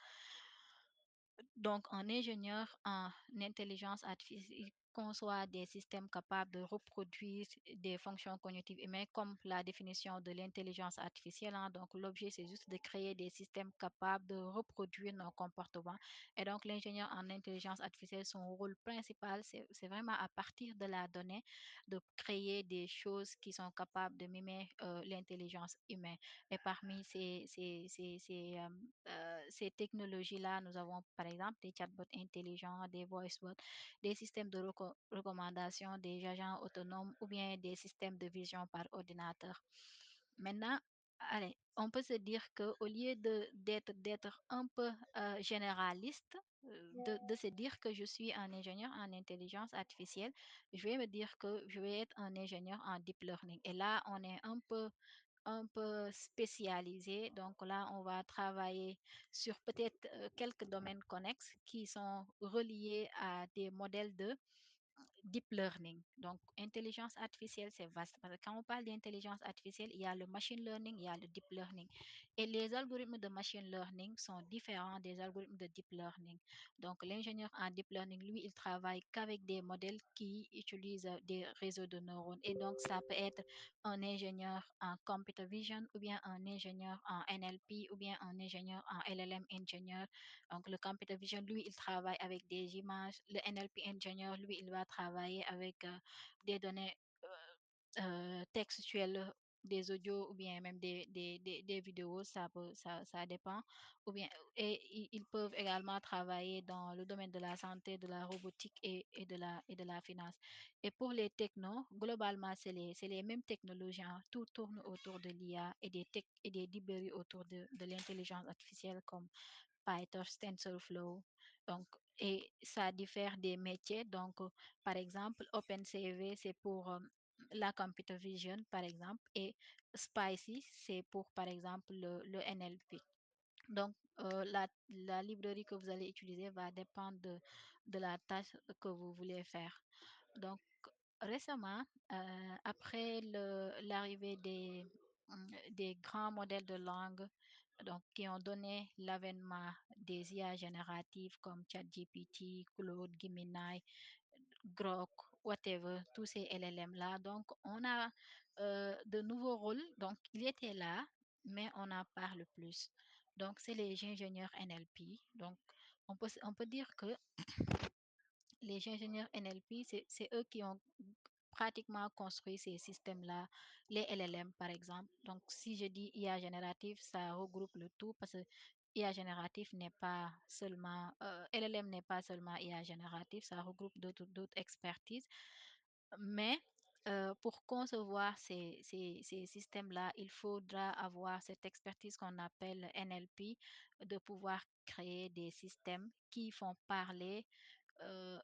Donc, un ingénieur en intelligence artificielle conçoit des systèmes capables de reproduire des fonctions cognitives humaines comme la définition de l'intelligence artificielle, hein. Donc, l'objet, c'est juste de créer des systèmes capables de reproduire nos comportements. Et donc, l'ingénieur en intelligence artificielle, son rôle principal, c'est vraiment à partir de la donnée, de créer des choses qui sont capables de mimer l'intelligence humaine. Et parmi ces technologies-là, nous avons par exemple des chatbots intelligents, des voice bots, des systèmes de recommandation, des agents autonomes ou bien des systèmes de vision par ordinateur. Maintenant, allez, on peut se dire qu'au lieu d'être un peu généraliste, de se dire que je suis un ingénieur en intelligence artificielle, je vais me dire que je vais être un ingénieur en deep learning. Et là, on est un peu spécialisé. Donc là, on va travailler sur peut-être quelques domaines connexes qui sont reliés à des modèles deep learning. Donc, intelligence artificielle, c'est vaste. Parce que quand on parle d'intelligence artificielle, il y a le machine learning, il y a le deep learning. Et les algorithmes de machine learning sont différents des algorithmes de deep learning. Donc, l'ingénieur en deep learning, lui, il travaille qu'avec des modèles qui utilisent des réseaux de neurones. Et donc, ça peut être un ingénieur en computer vision ou bien un ingénieur en NLP ou bien un ingénieur en LLM ingénieur. Donc, le computer vision, lui, il travaille avec des images. Le NLP ingénieur, lui, il va travailler avec des données textuelles, des audios ou bien même des vidéos, ça dépend. Ou bien, et ils peuvent également travailler dans le domaine de la santé, de la robotique et de la finance. Et pour les technos, globalement, c'est les mêmes technologies, hein. Tout tourne autour de l'IA et des librairies autour de l'intelligence artificielle comme PyTorch, TensorFlow. Donc, et ça diffère des métiers. Donc, par exemple, OpenCV, c'est pour la computer vision, par exemple, et Spicy, c'est pour, par exemple, le NLP. Donc, la librairie que vous allez utiliser va dépendre de la tâche que vous voulez faire. Donc, récemment, après l'arrivée des grands modèles de langue, donc, qui ont donné l'avènement des IA génératives comme ChatGPT, Claude, Gemini, Grok, whatever, tous ces LLM-là. Donc, on a de nouveaux rôles. Donc, il était là, mais on en parle plus. Donc, c'est les ingénieurs NLP. Donc, on peut dire que les ingénieurs NLP, c'est eux qui ont pratiquement construit ces systèmes-là, les LLM par exemple. Donc, si je dis IA générative, ça regroupe le tout parce que IA génératif n'est pas seulement, LLM n'est pas seulement IA génératif, ça regroupe d'autres expertises. Mais pour concevoir ces systèmes-là, il faudra avoir cette expertise qu'on appelle NLP, de pouvoir créer des systèmes qui font parler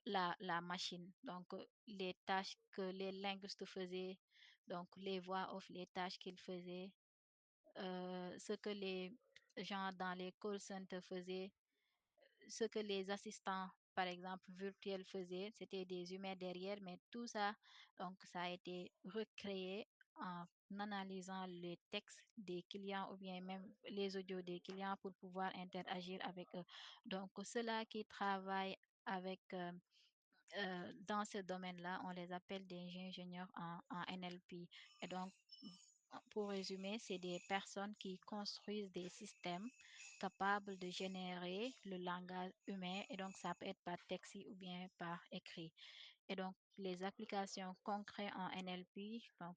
la machine. Donc, les tâches que les linguistes faisaient, donc les voix off, les tâches qu'ils faisaient, ce que les gens dans les call centers faisaient, ce que les assistants, par exemple, virtuels faisaient, c'était des humains derrière, mais tout ça, donc, ça a été recréé en analysant les textes des clients ou bien même les audios des clients pour pouvoir interagir avec eux. Donc, ceux-là qui travaillent avec dans ce domaine-là, on les appelle des ingénieurs en NLP. Et donc, pour résumer, c'est des personnes qui construisent des systèmes capables de générer le langage humain. Et donc, ça peut être par texte ou bien par écrit. Et donc, les applications concrètes en NLP, donc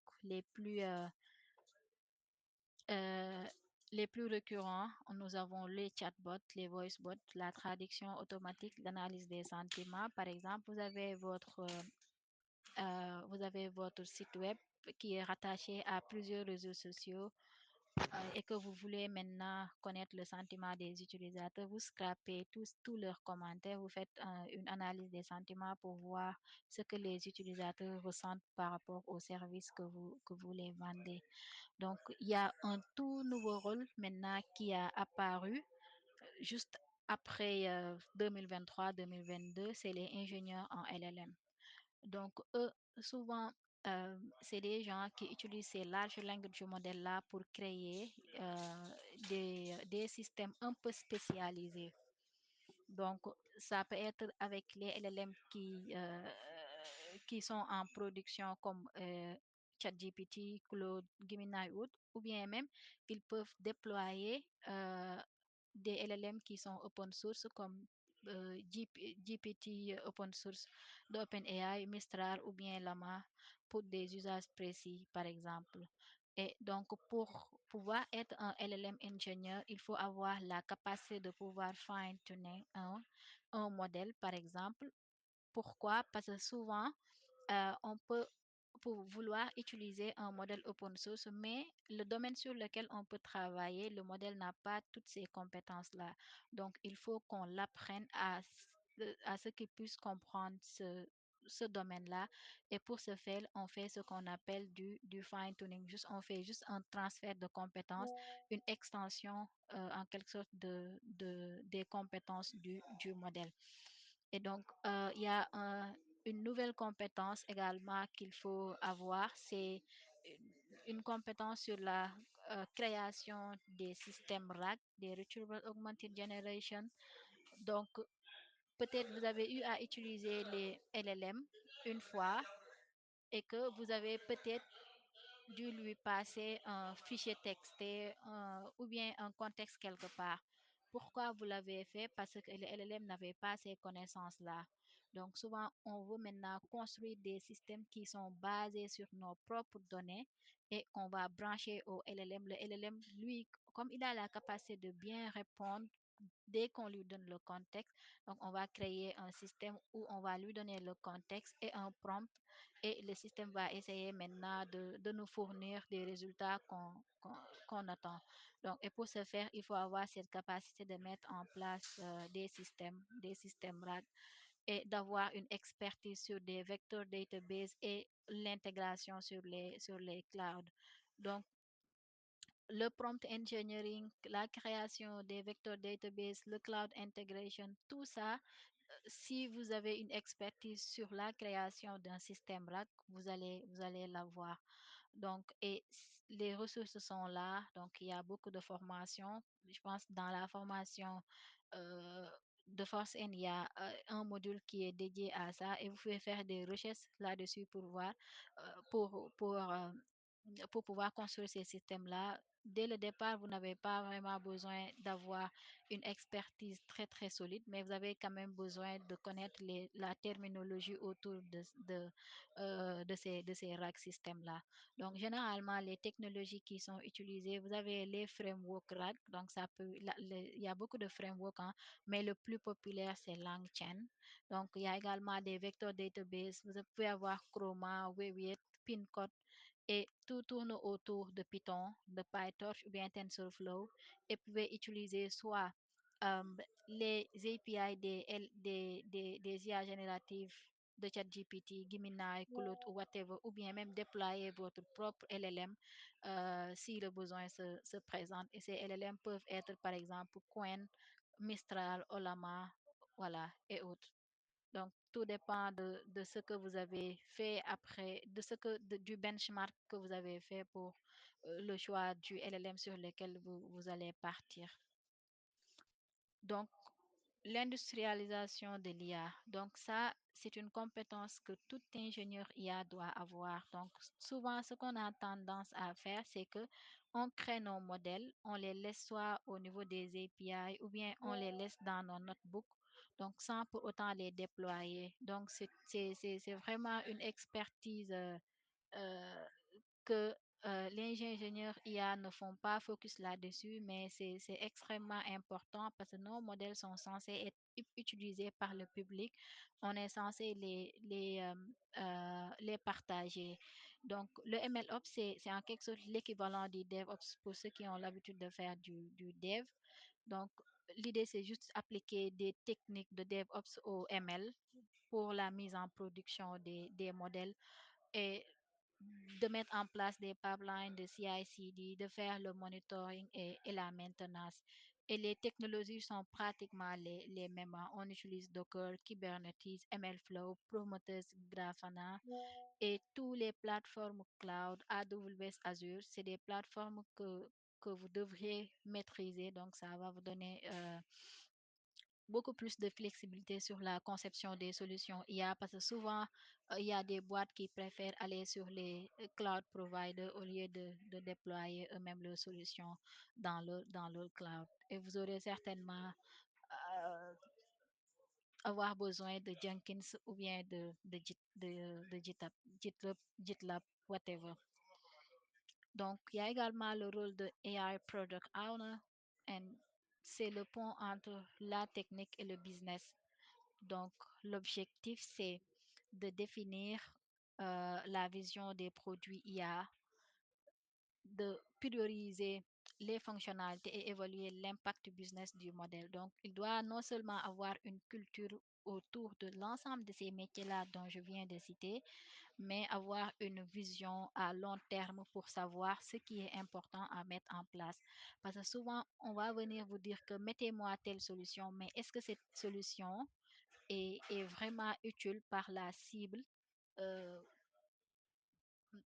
euh, les plus récurrents, nous avons les chatbots, les voicebots, la traduction automatique, l'analyse des sentiments. Par exemple, vous avez votre site web qui est rattaché à plusieurs réseaux sociaux et que vous voulez maintenant connaître le sentiment des utilisateurs, vous scrapez tous leurs commentaires, vous faites une analyse des sentiments pour voir ce que les utilisateurs ressentent par rapport au service que vous les vendez. Donc, il y a un tout nouveau rôle maintenant qui a apparu juste après 2023-2022, c'est les ingénieurs en LLM. Donc, eux, souvent, c'est des gens qui utilisent ces larges language modèles-là pour créer des systèmes un peu spécialisés. Donc, ça peut être avec les LLM qui sont en production comme ChatGPT, Claude, Gemini ou bien même ils peuvent déployer des LLM qui sont open source comme GPT open source d'OpenAI, Mistral ou bien Llama pour des usages précis, par exemple. Et donc, pour pouvoir être un LLM ingénieur, il faut avoir la capacité de pouvoir fine-tuner un modèle, par exemple. Pourquoi? Parce que souvent, on peut pour vouloir utiliser un modèle open source, mais le domaine sur lequel on peut travailler, le modèle n'a pas toutes ces compétences-là. Donc, il faut qu'on l'apprenne à ce qu'il puisse comprendre ce domaine-là. Et pour ce faire, on fait ce qu'on appelle du fine-tuning. On fait juste un transfert de compétences, une extension en quelque sorte des compétences du modèle. Et donc, il y a une nouvelle compétence également qu'il faut avoir, c'est une compétence sur la création des systèmes RAG, des Retrieval Augmented Generation. Donc, peut-être vous avez eu à utiliser les LLM une fois et que vous avez peut-être dû lui passer un fichier texté ou bien un contexte quelque part. Pourquoi vous l'avez fait? Parce que le LLM n'avait pas ces connaissances-là. Donc souvent, on veut maintenant construire des systèmes qui sont basés sur nos propres données et qu'on va brancher au LLM. Le LLM, lui, comme il a la capacité de bien répondre dès qu'on lui donne le contexte, donc on va créer un système où on va lui donner le contexte et un prompt et le système va essayer maintenant de nous fournir des résultats qu'on attend. Donc, et pour ce faire, il faut avoir cette capacité de mettre en place des systèmes RAG et d'avoir une expertise sur des vecteurs database et l'intégration sur les clouds. Donc, le prompt engineering, la création des vecteurs database, le cloud integration, tout ça, si vous avez une expertise sur la création d'un système RAC, vous allez l'avoir. Donc, les ressources sont là. Donc, il y a beaucoup de formations. Je pense dans la formation euh, de Force N, il y a un module qui est dédié à ça et vous pouvez faire des recherches là-dessus pour voir, pour pouvoir construire ces systèmes-là. Dès le départ, vous n'avez pas vraiment besoin d'avoir une expertise très, très solide, mais vous avez quand même besoin de connaître la terminologie autour de ces rack systèmes-là. Donc, généralement, les technologies qui sont utilisées, vous avez les frameworks RAG, donc ça peut, il y a beaucoup de frameworks, hein, mais le plus populaire, c'est LangChain. Donc, il y a également des vecteurs database, vous pouvez avoir Chroma, Weaviate, Pincode, et tout tourne autour de Python, de PyTorch ou bien TensorFlow et vous pouvez utiliser soit euh, les API des IA génératives de ChatGPT, Gemini, Claude ou whatever, ou bien même déployer votre propre LLM si le besoin se présente. Et ces LLM peuvent être par exemple Qwen, Mistral, Olama, voilà, et autres. Donc, tout dépend de ce que vous avez fait après, du benchmark que vous avez fait pour le choix du LLM sur lequel vous allez partir. Donc, l'industrialisation de l'IA. Donc, ça, c'est une compétence que tout ingénieur IA doit avoir. Donc, souvent, ce qu'on a tendance à faire, c'est que on crée nos modèles, on les laisse soit au niveau des API ou bien on les laisse dans nos notebooks, donc sans pour autant les déployer. Donc, c'est vraiment une expertise euh, que les ingénieurs IA ne font pas focus là-dessus, mais c'est extrêmement important parce que nos modèles sont censés être utilisés par le public. On est censé les partager. Donc, le MLOps, c'est en quelque sorte l'équivalent du DevOps pour ceux qui ont l'habitude de faire du dev. Donc, l'idée, c'est juste appliquer des techniques de DevOps au ML pour la mise en production des modèles et de mettre en place des pipelines de CI/CD, de faire le monitoring et la maintenance. Et les technologies sont pratiquement les mêmes, hein. On utilise Docker, Kubernetes, MLflow, Prometheus, Grafana et toutes les plateformes cloud, AWS, Azure, c'est des plateformes que vous devriez maîtriser. Donc, ça va vous donner beaucoup plus de flexibilité sur la conception des solutions IA parce que souvent, il y a des boîtes qui préfèrent aller sur les cloud providers au lieu de déployer eux-mêmes leurs solutions dans leur cloud. Et vous aurez certainement euh, avoir besoin de Jenkins ou bien de GitLab, whatever. Donc, il y a également le rôle de AI Product Owner, et c'est le pont entre la technique et le business. Donc, l'objectif, c'est de définir la vision des produits IA, de prioriser les fonctionnalités et évaluer l'impact business du modèle. Donc, il doit non seulement avoir une culture autour de l'ensemble de ces métiers-là dont je viens de citer, mais avoir une vision à long terme pour savoir ce qui est important à mettre en place. Parce que souvent, on va venir vous dire que mettez-moi telle solution, mais est-ce que cette solution est vraiment utile par la cible,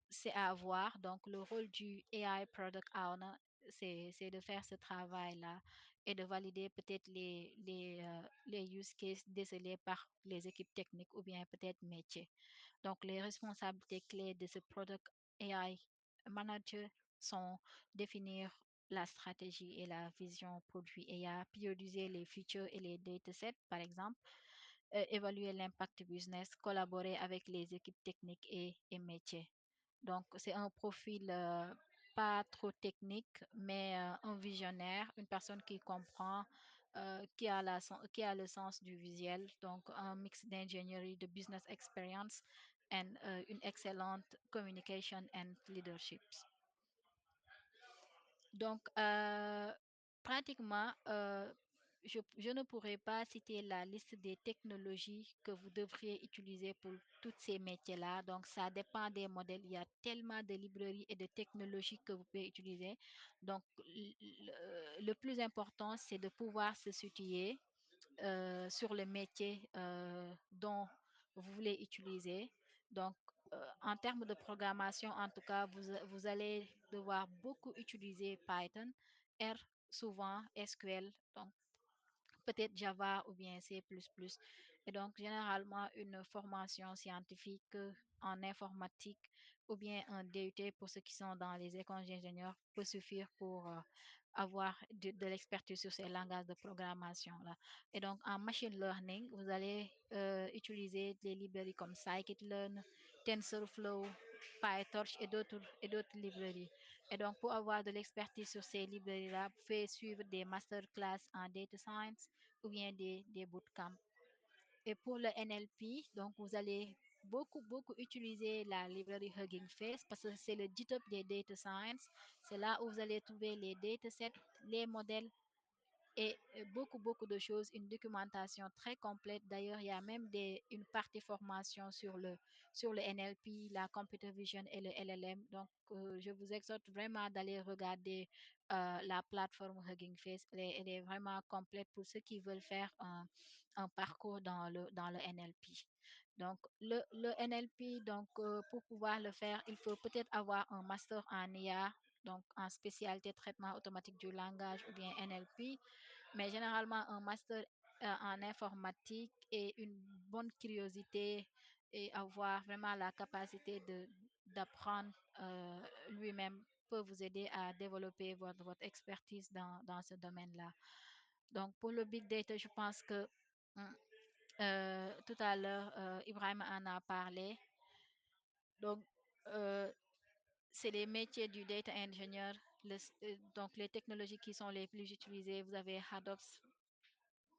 c'est à voir. Donc, le rôle du AI Product Owner, c'est de faire ce travail-là et de valider peut-être les use cases décelés par les équipes techniques ou bien peut-être métiers. Donc, les responsabilités clés de ce Product AI Manager sont définir la stratégie et la vision produit AI, prioriser les features et les datasets, par exemple, évaluer l'impact business, collaborer avec les équipes techniques et métiers. Donc, c'est un profil pas trop technique, mais un visionnaire, une personne qui comprend, qui a le sens du visuel, donc un mix d'ingénierie, de business experience et une excellente communication and leadership. Donc, pratiquement, je ne pourrais pas citer la liste des technologies que vous devriez utiliser pour tous ces métiers-là. Donc, ça dépend des modèles. Il y a tellement de librairies et de technologies que vous pouvez utiliser. Donc, le plus important, c'est de pouvoir se situer sur le métier dont vous voulez utiliser. Donc, en termes de programmation, en tout cas, vous allez devoir beaucoup utiliser Python, R souvent, SQL, donc peut-être Java ou bien C++. Et donc, généralement, une formation scientifique en informatique ou bien un DUT pour ceux qui sont dans les écoles d'ingénieurs peut suffire pour avoir de l'expertise sur ces langages de programmation-là. Et donc, en machine learning, vous allez utiliser des librairies comme Scikit-learn, TensorFlow, PyTorch et d'autres librairies. Et donc, pour avoir de l'expertise sur ces librairies-là, vous pouvez suivre des masterclass en data science ou bien des bootcamps. Et pour le NLP, donc vous allez beaucoup utiliser la librairie Hugging Face parce que c'est le GitHub des data science. C'est là où vous allez trouver les datasets, les modèles et beaucoup de choses, une documentation très complète. D'ailleurs, il y a même une partie formation sur le NLP, la computer vision et le LLM. Donc, je vous exhorte vraiment d'aller regarder la plateforme Hugging Face. Elle est vraiment complète pour ceux qui veulent faire un parcours dans le NLP. Donc, le NLP, donc, pour pouvoir le faire, il faut peut-être avoir un master en IA, donc en spécialité traitement automatique du langage ou bien NLP, mais généralement un master en informatique et une bonne curiosité et avoir vraiment la capacité d'apprendre lui-même peut vous aider à développer votre expertise dans ce domaine-là. Donc, pour le big data, je pense que tout à l'heure, Ibrahim en a parlé. Donc, c'est les métiers du data engineer, donc les technologies qui sont les plus utilisées. Vous avez Hadoop,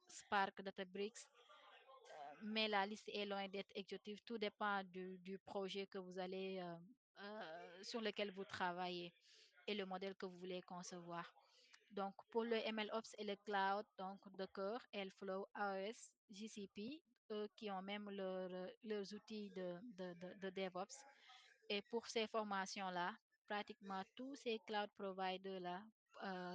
Spark, Databricks, mais la liste est loin d'être exhaustive. Tout dépend du projet que vous allez, sur lequel vous travaillez et le modèle que vous voulez concevoir. Donc, pour le MLOps et le cloud, donc Docker, Airflow, AOS, GCP, eux qui ont même leurs outils de DevOps. Et pour ces formations-là, pratiquement tous ces cloud providers-là,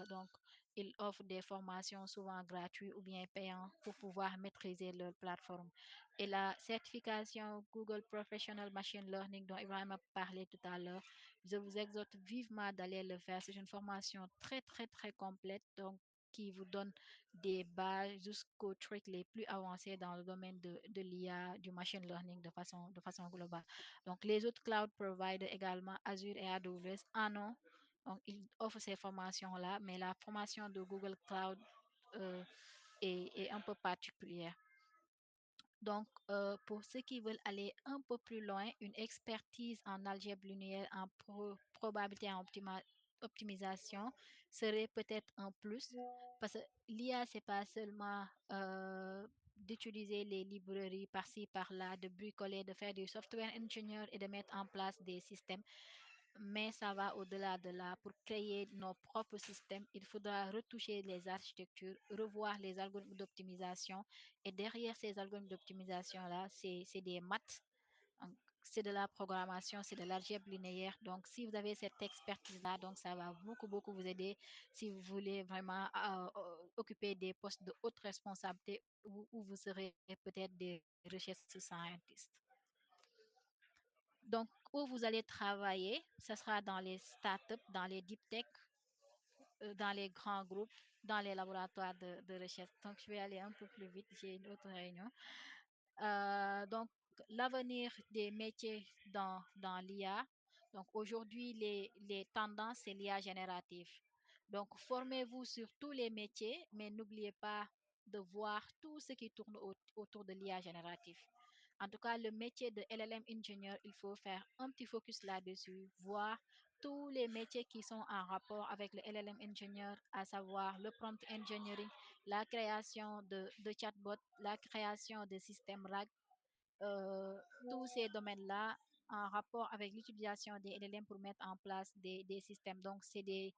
donc, ils offrent des formations souvent gratuites ou bien payantes pour pouvoir maîtriser leur plateforme. Et la certification Google Professional Machine Learning dont Ibrahim a parlé tout à l'heure, je vous exhorte vivement d'aller le faire. C'est une formation très complète, donc qui vous donne des bases jusqu'aux tricks les plus avancés dans le domaine de l'IA, du machine learning de façon globale. Donc, les autres cloud providers également, Azure et AWS, en ont. Donc, ils offrent ces formations-là, mais la formation de Google Cloud euh, est un peu particulière. Donc, pour ceux qui veulent aller un peu plus loin, une expertise en algèbre linéaire, en probabilité en optimisation serait peut-être un plus parce que l'IA, c'est pas seulement d'utiliser les librairies par-ci, par-là, de bricoler, de faire du software engineer et de mettre en place des systèmes, mais ça va au-delà de là. Pour créer nos propres systèmes, il faudra retoucher les architectures, revoir les algorithmes d'optimisation. Et derrière ces algorithmes d'optimisation-là, c'est des maths. c'est de la programmation, c'est de l'algèbre linéaire. Donc, si vous avez cette expertise-là, donc ça va beaucoup vous aider si vous voulez vraiment occuper des postes de haute responsabilité où vous serez peut-être des recherche scientists. Donc, où vous allez travailler, ce sera dans les startups, dans les deep tech, dans les grands groupes, dans les laboratoires de recherche. Donc, je vais aller un peu plus vite, j'ai une autre réunion. Donc, l'avenir des métiers dans l'IA. Donc, aujourd'hui, les tendances, c'est l'IA générative. Donc, formez-vous sur tous les métiers, mais n'oubliez pas de voir tout ce qui tourne autour de l'IA générative. En tout cas, le métier de LLM ingénieur, il faut faire un petit focus là-dessus, voir tous les métiers qui sont en rapport avec le LLM ingénieur, à savoir le prompt engineering, la création de chatbots, la création de systèmes RAG, tous ces domaines-là en rapport avec l'utilisation des LLM pour mettre en place des systèmes. Donc, c'est des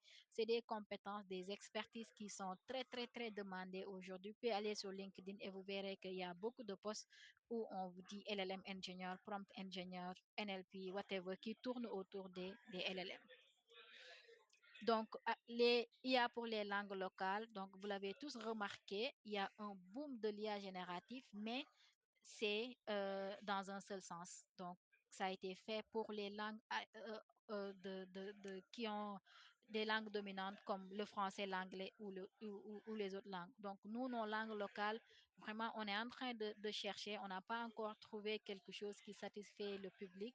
compétences, des expertises qui sont très demandées aujourd'hui. Vous pouvez aller sur LinkedIn et vous verrez qu'il y a beaucoup de postes où on vous dit LLM engineer, prompt engineer, NLP, whatever, qui tournent autour des LLM. Donc, les IA pour les langues locales, donc vous l'avez tous remarqué, il y a un boom de l'IA génératif, mais c'est dans un seul sens. Donc, ça a été fait pour les langues qui ont des langues dominantes comme le français, l'anglais ou les autres langues. Donc, nous, nos langues locales, vraiment, on est en train de chercher. On n'a pas encore trouvé quelque chose qui satisfait le public,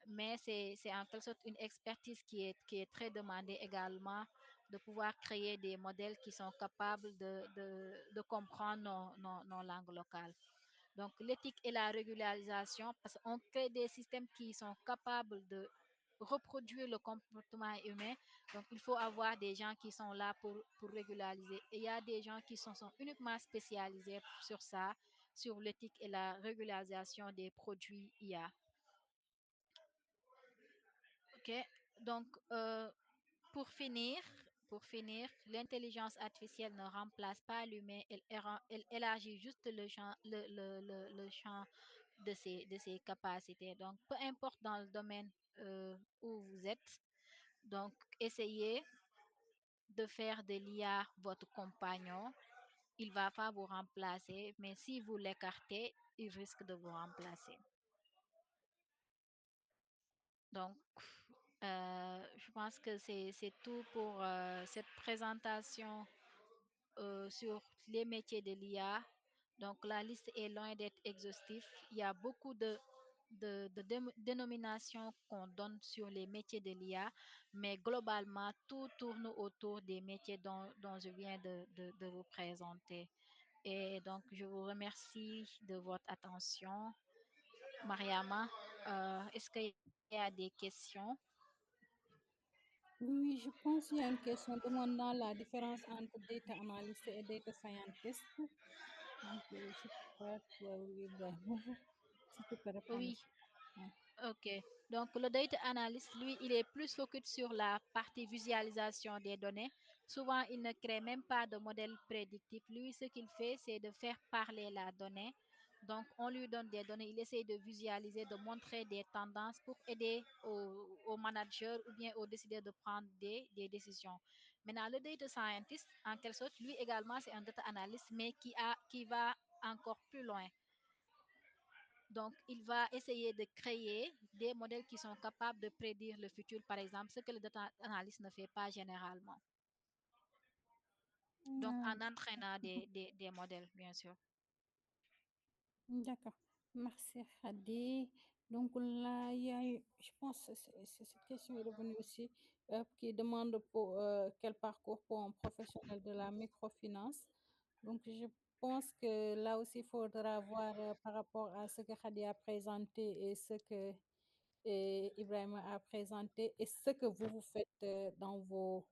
mais c'est en quelque sorte une expertise qui est très demandée également, de pouvoir créer des modèles qui sont capables de comprendre nos langues locales. Donc, l'éthique et la régularisation, parce qu'on crée des systèmes qui sont capables de reproduire le comportement humain. Donc, il faut avoir des gens qui sont là pour régulariser. Et il y a des gens qui sont uniquement spécialisés sur ça, sur l'éthique et la régularisation des produits IA. OK? Donc, pour finir, l'intelligence artificielle ne remplace pas l'humain, elle élargit juste le champ de ses capacités. Donc, peu importe dans le domaine où vous êtes, donc essayez de faire de l'IA votre compagnon. Il ne va pas vous remplacer, mais si vous l'écartez, il risque de vous remplacer. Donc, je pense que c'est tout pour cette présentation sur les métiers de l'IA. Donc, la liste est loin d'être exhaustive. Il y a beaucoup de dénominations qu'on donne sur les métiers de l'IA, mais globalement, tout tourne autour des métiers dont je viens de vous présenter. Et donc, je vous remercie de votre attention. Mariama, est-ce qu'il y a des questions? Oui, je pense qu'il y a une question demandant la différence entre data analyst et data scientist. Donc, je crois que oui, ben, si tu peux répondre. Oui, ok. Donc, le data analyst, lui, il est plus focus sur la partie visualisation des données. Souvent, il ne crée même pas de modèle prédictif. Lui, ce qu'il fait, c'est de faire parler la donnée. Donc, on lui donne des données, il essaie de visualiser, de montrer des tendances pour aider aux managers ou bien aux décideurs de prendre des décisions. Maintenant, le data scientist, en quelque sorte, lui également, c'est un data analyst, mais qui va encore plus loin. Donc, il va essayer de créer des modèles qui sont capables de prédire le futur, par exemple, ce que le data analyst ne fait pas généralement. Donc, en entraînant des modèles, bien sûr. D'accord. Merci, Khadi. Donc là, il y a je pense que cette question est revenue aussi, qui demande pour quel parcours pour un professionnel de la microfinance. Donc, je pense que là aussi, il faudra voir par rapport à ce que Khadi a présenté et ce que Ibrahim a présenté et ce que vous faites dans vos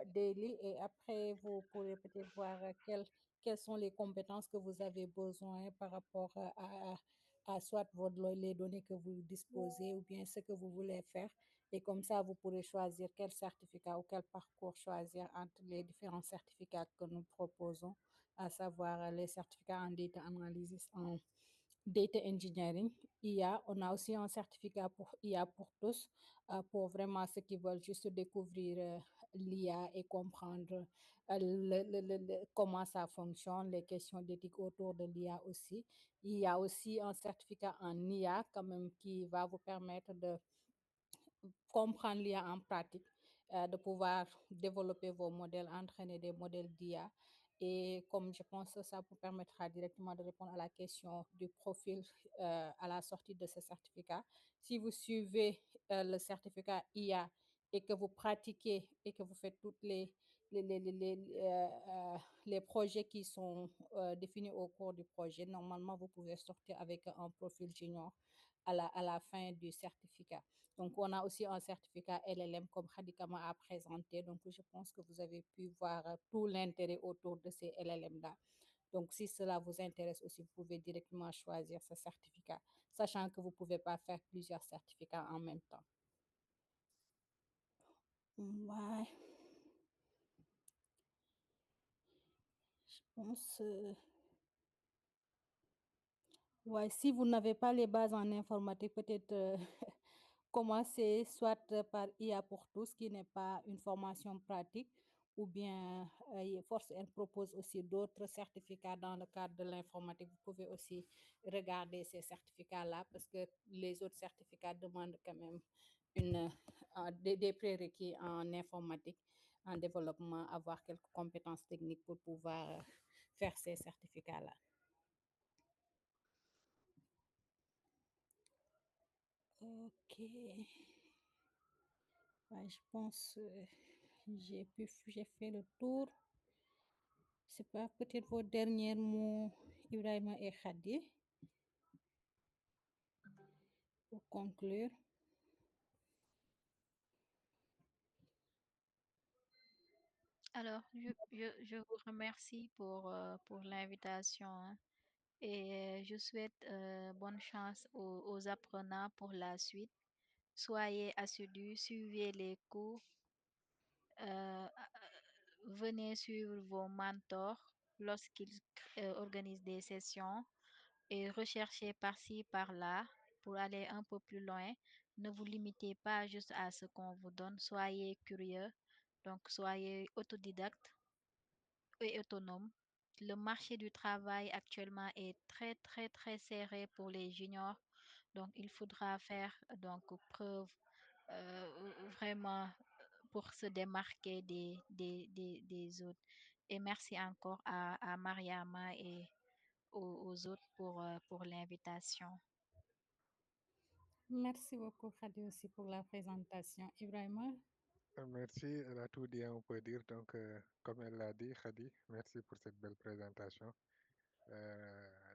daily. Et après, vous pourrez peut-être voir quelles sont les compétences que vous avez besoin par rapport à soit les données que vous disposez ou bien ce que vous voulez faire. Et comme ça, vous pourrez choisir quel certificat ou quel parcours choisir entre les différents certificats que nous proposons, à savoir les certificats en data analysis, en Data Engineering, IA. On a aussi un certificat pour IA pour tous, pour vraiment ceux qui veulent juste découvrir l'IA et comprendre comment ça fonctionne, les questions d'éthique autour de l'IA aussi. Il y a aussi un certificat en IA quand même qui va vous permettre de comprendre l'IA en pratique, de pouvoir développer vos modèles, entraîner des modèles d'IA. Et comme je pense que ça vous permettra directement de répondre à la question du profil à la sortie de ce certificat. Si vous suivez le certificat IA et que vous pratiquez et que vous faites toutes les projets qui sont définis au cours du projet, normalement, vous pouvez sortir avec un profil junior à la fin du certificat. Donc, on a aussi un certificat LLM comme Khadikama a présenté. Donc, je pense que vous avez pu voir tout l'intérêt autour de ces LLM-là. Donc, si cela vous intéresse aussi, vous pouvez directement choisir ce certificat, sachant que vous ne pouvez pas faire plusieurs certificats en même temps. Ouais. Je pense... ouais, si vous n'avez pas les bases en informatique, peut-être commencer soit par IA pour tous, qui n'est pas une formation pratique, ou bien Force elle propose aussi d'autres certificats dans le cadre de l'informatique. Vous pouvez aussi regarder ces certificats-là parce que les autres certificats demandent quand même des prérequis en informatique, en développement, avoir quelques compétences techniques pour pouvoir faire ces certificats-là. Ok. Ouais, je pense j'ai fait le tour. C'est pas peut-être vos derniers mots, Ibrahima et Khadi, pour conclure. Alors, je vous remercie pour l'invitation, hein, et je souhaite bonne chance aux apprenants pour la suite. Soyez assidus, suivez les cours, euh, venez suivre vos mentors lorsqu'ils organisent des sessions et recherchez par-ci, par-là pour aller un peu plus loin. Ne vous limitez pas juste à ce qu'on vous donne. Soyez curieux, donc soyez autodidacte et autonome. Le marché du travail actuellement est très, très, très serré pour les juniors. Donc, il faudra faire donc preuve vraiment pour se démarquer des autres. Et merci encore à Mariama et aux autres pour l'invitation. Merci beaucoup, Khadi, aussi pour la présentation. Ibrahima? Merci, elle a tout dit, on peut dire. Donc, comme elle l'a dit, Khadi, merci pour cette belle présentation.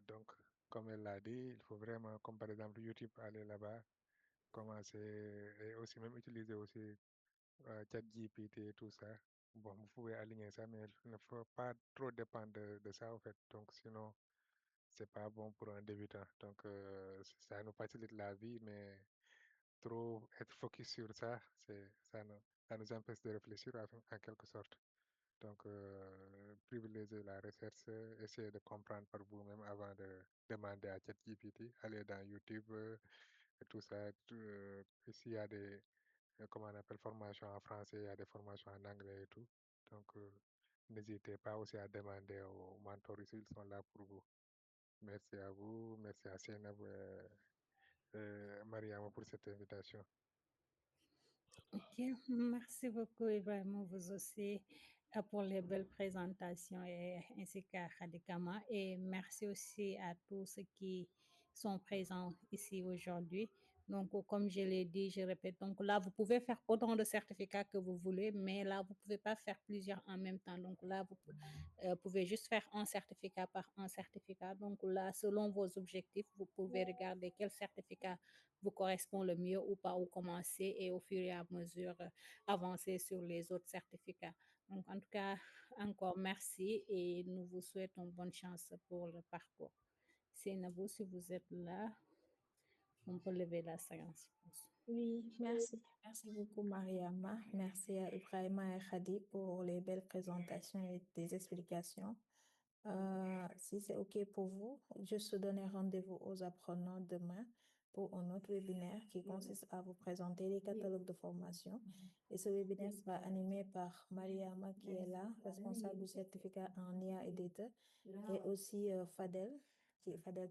Donc, comme elle l'a dit, il faut vraiment, comme par exemple YouTube, aller là-bas, commencer et aussi même utiliser aussi ChatGPT et tout ça. Bon, vous pouvez aligner ça, mais il ne faut pas trop dépendre de ça, en fait. Donc, sinon, c'est pas bon pour un débutant. Donc, ça nous facilite la vie, mais trop être focus sur ça, ça nous empêche de réfléchir en quelque sorte. Donc, privilégier la recherche, essayer de comprendre par vous-même avant de demander à ChatGPT, aller dans YouTube et tout ça. Ici, il y a des, comment on appelle, formations en français, il y a des formations en anglais et tout. Donc, n'hésitez pas aussi à demander aux mentors ici, ils sont là pour vous. Merci à vous, merci à Sénab et Mariama pour cette invitation. Ok, merci beaucoup, Ibrahima, vous aussi, pour les belles présentations et ainsi qu'à Khadikama. Et merci aussi à tous ceux qui sont présents ici aujourd'hui. Donc, comme je l'ai dit, je répète, donc là, vous pouvez faire autant de certificats que vous voulez, mais là, vous ne pouvez pas faire plusieurs en même temps. Donc là, vous pouvez juste faire un certificat par un certificat. Donc là, selon vos objectifs, vous pouvez regarder quel certificat vous correspond le mieux ou pas, ou commencer et au fur et à mesure avancer sur les autres certificats. Donc, en tout cas, encore merci et nous vous souhaitons bonne chance pour le parcours. C'est Nabou, si vous êtes là, on peut lever la séance, je pense. Oui, merci. Merci beaucoup, Mariama. Merci à Ibrahima et Khadi pour les belles présentations et des explications. Si c'est OK pour vous, je se donne rendez-vous aux apprenants demain pour un autre webinaire qui consiste à vous présenter les catalogues de formation. Et ce webinaire sera animé par Mariama qui est là, responsable du certificat en IA et data, et aussi Fadel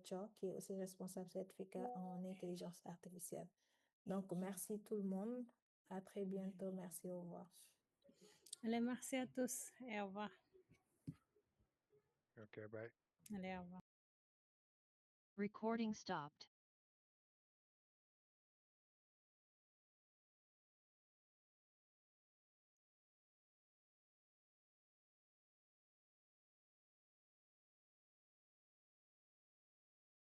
Chor, qui est aussi responsable certificat en intelligence artificielle. Donc, merci tout le monde. À très bientôt. Merci, au revoir. Allez, merci à tous et au revoir. OK, bye. Allez, au revoir. Recording stopped.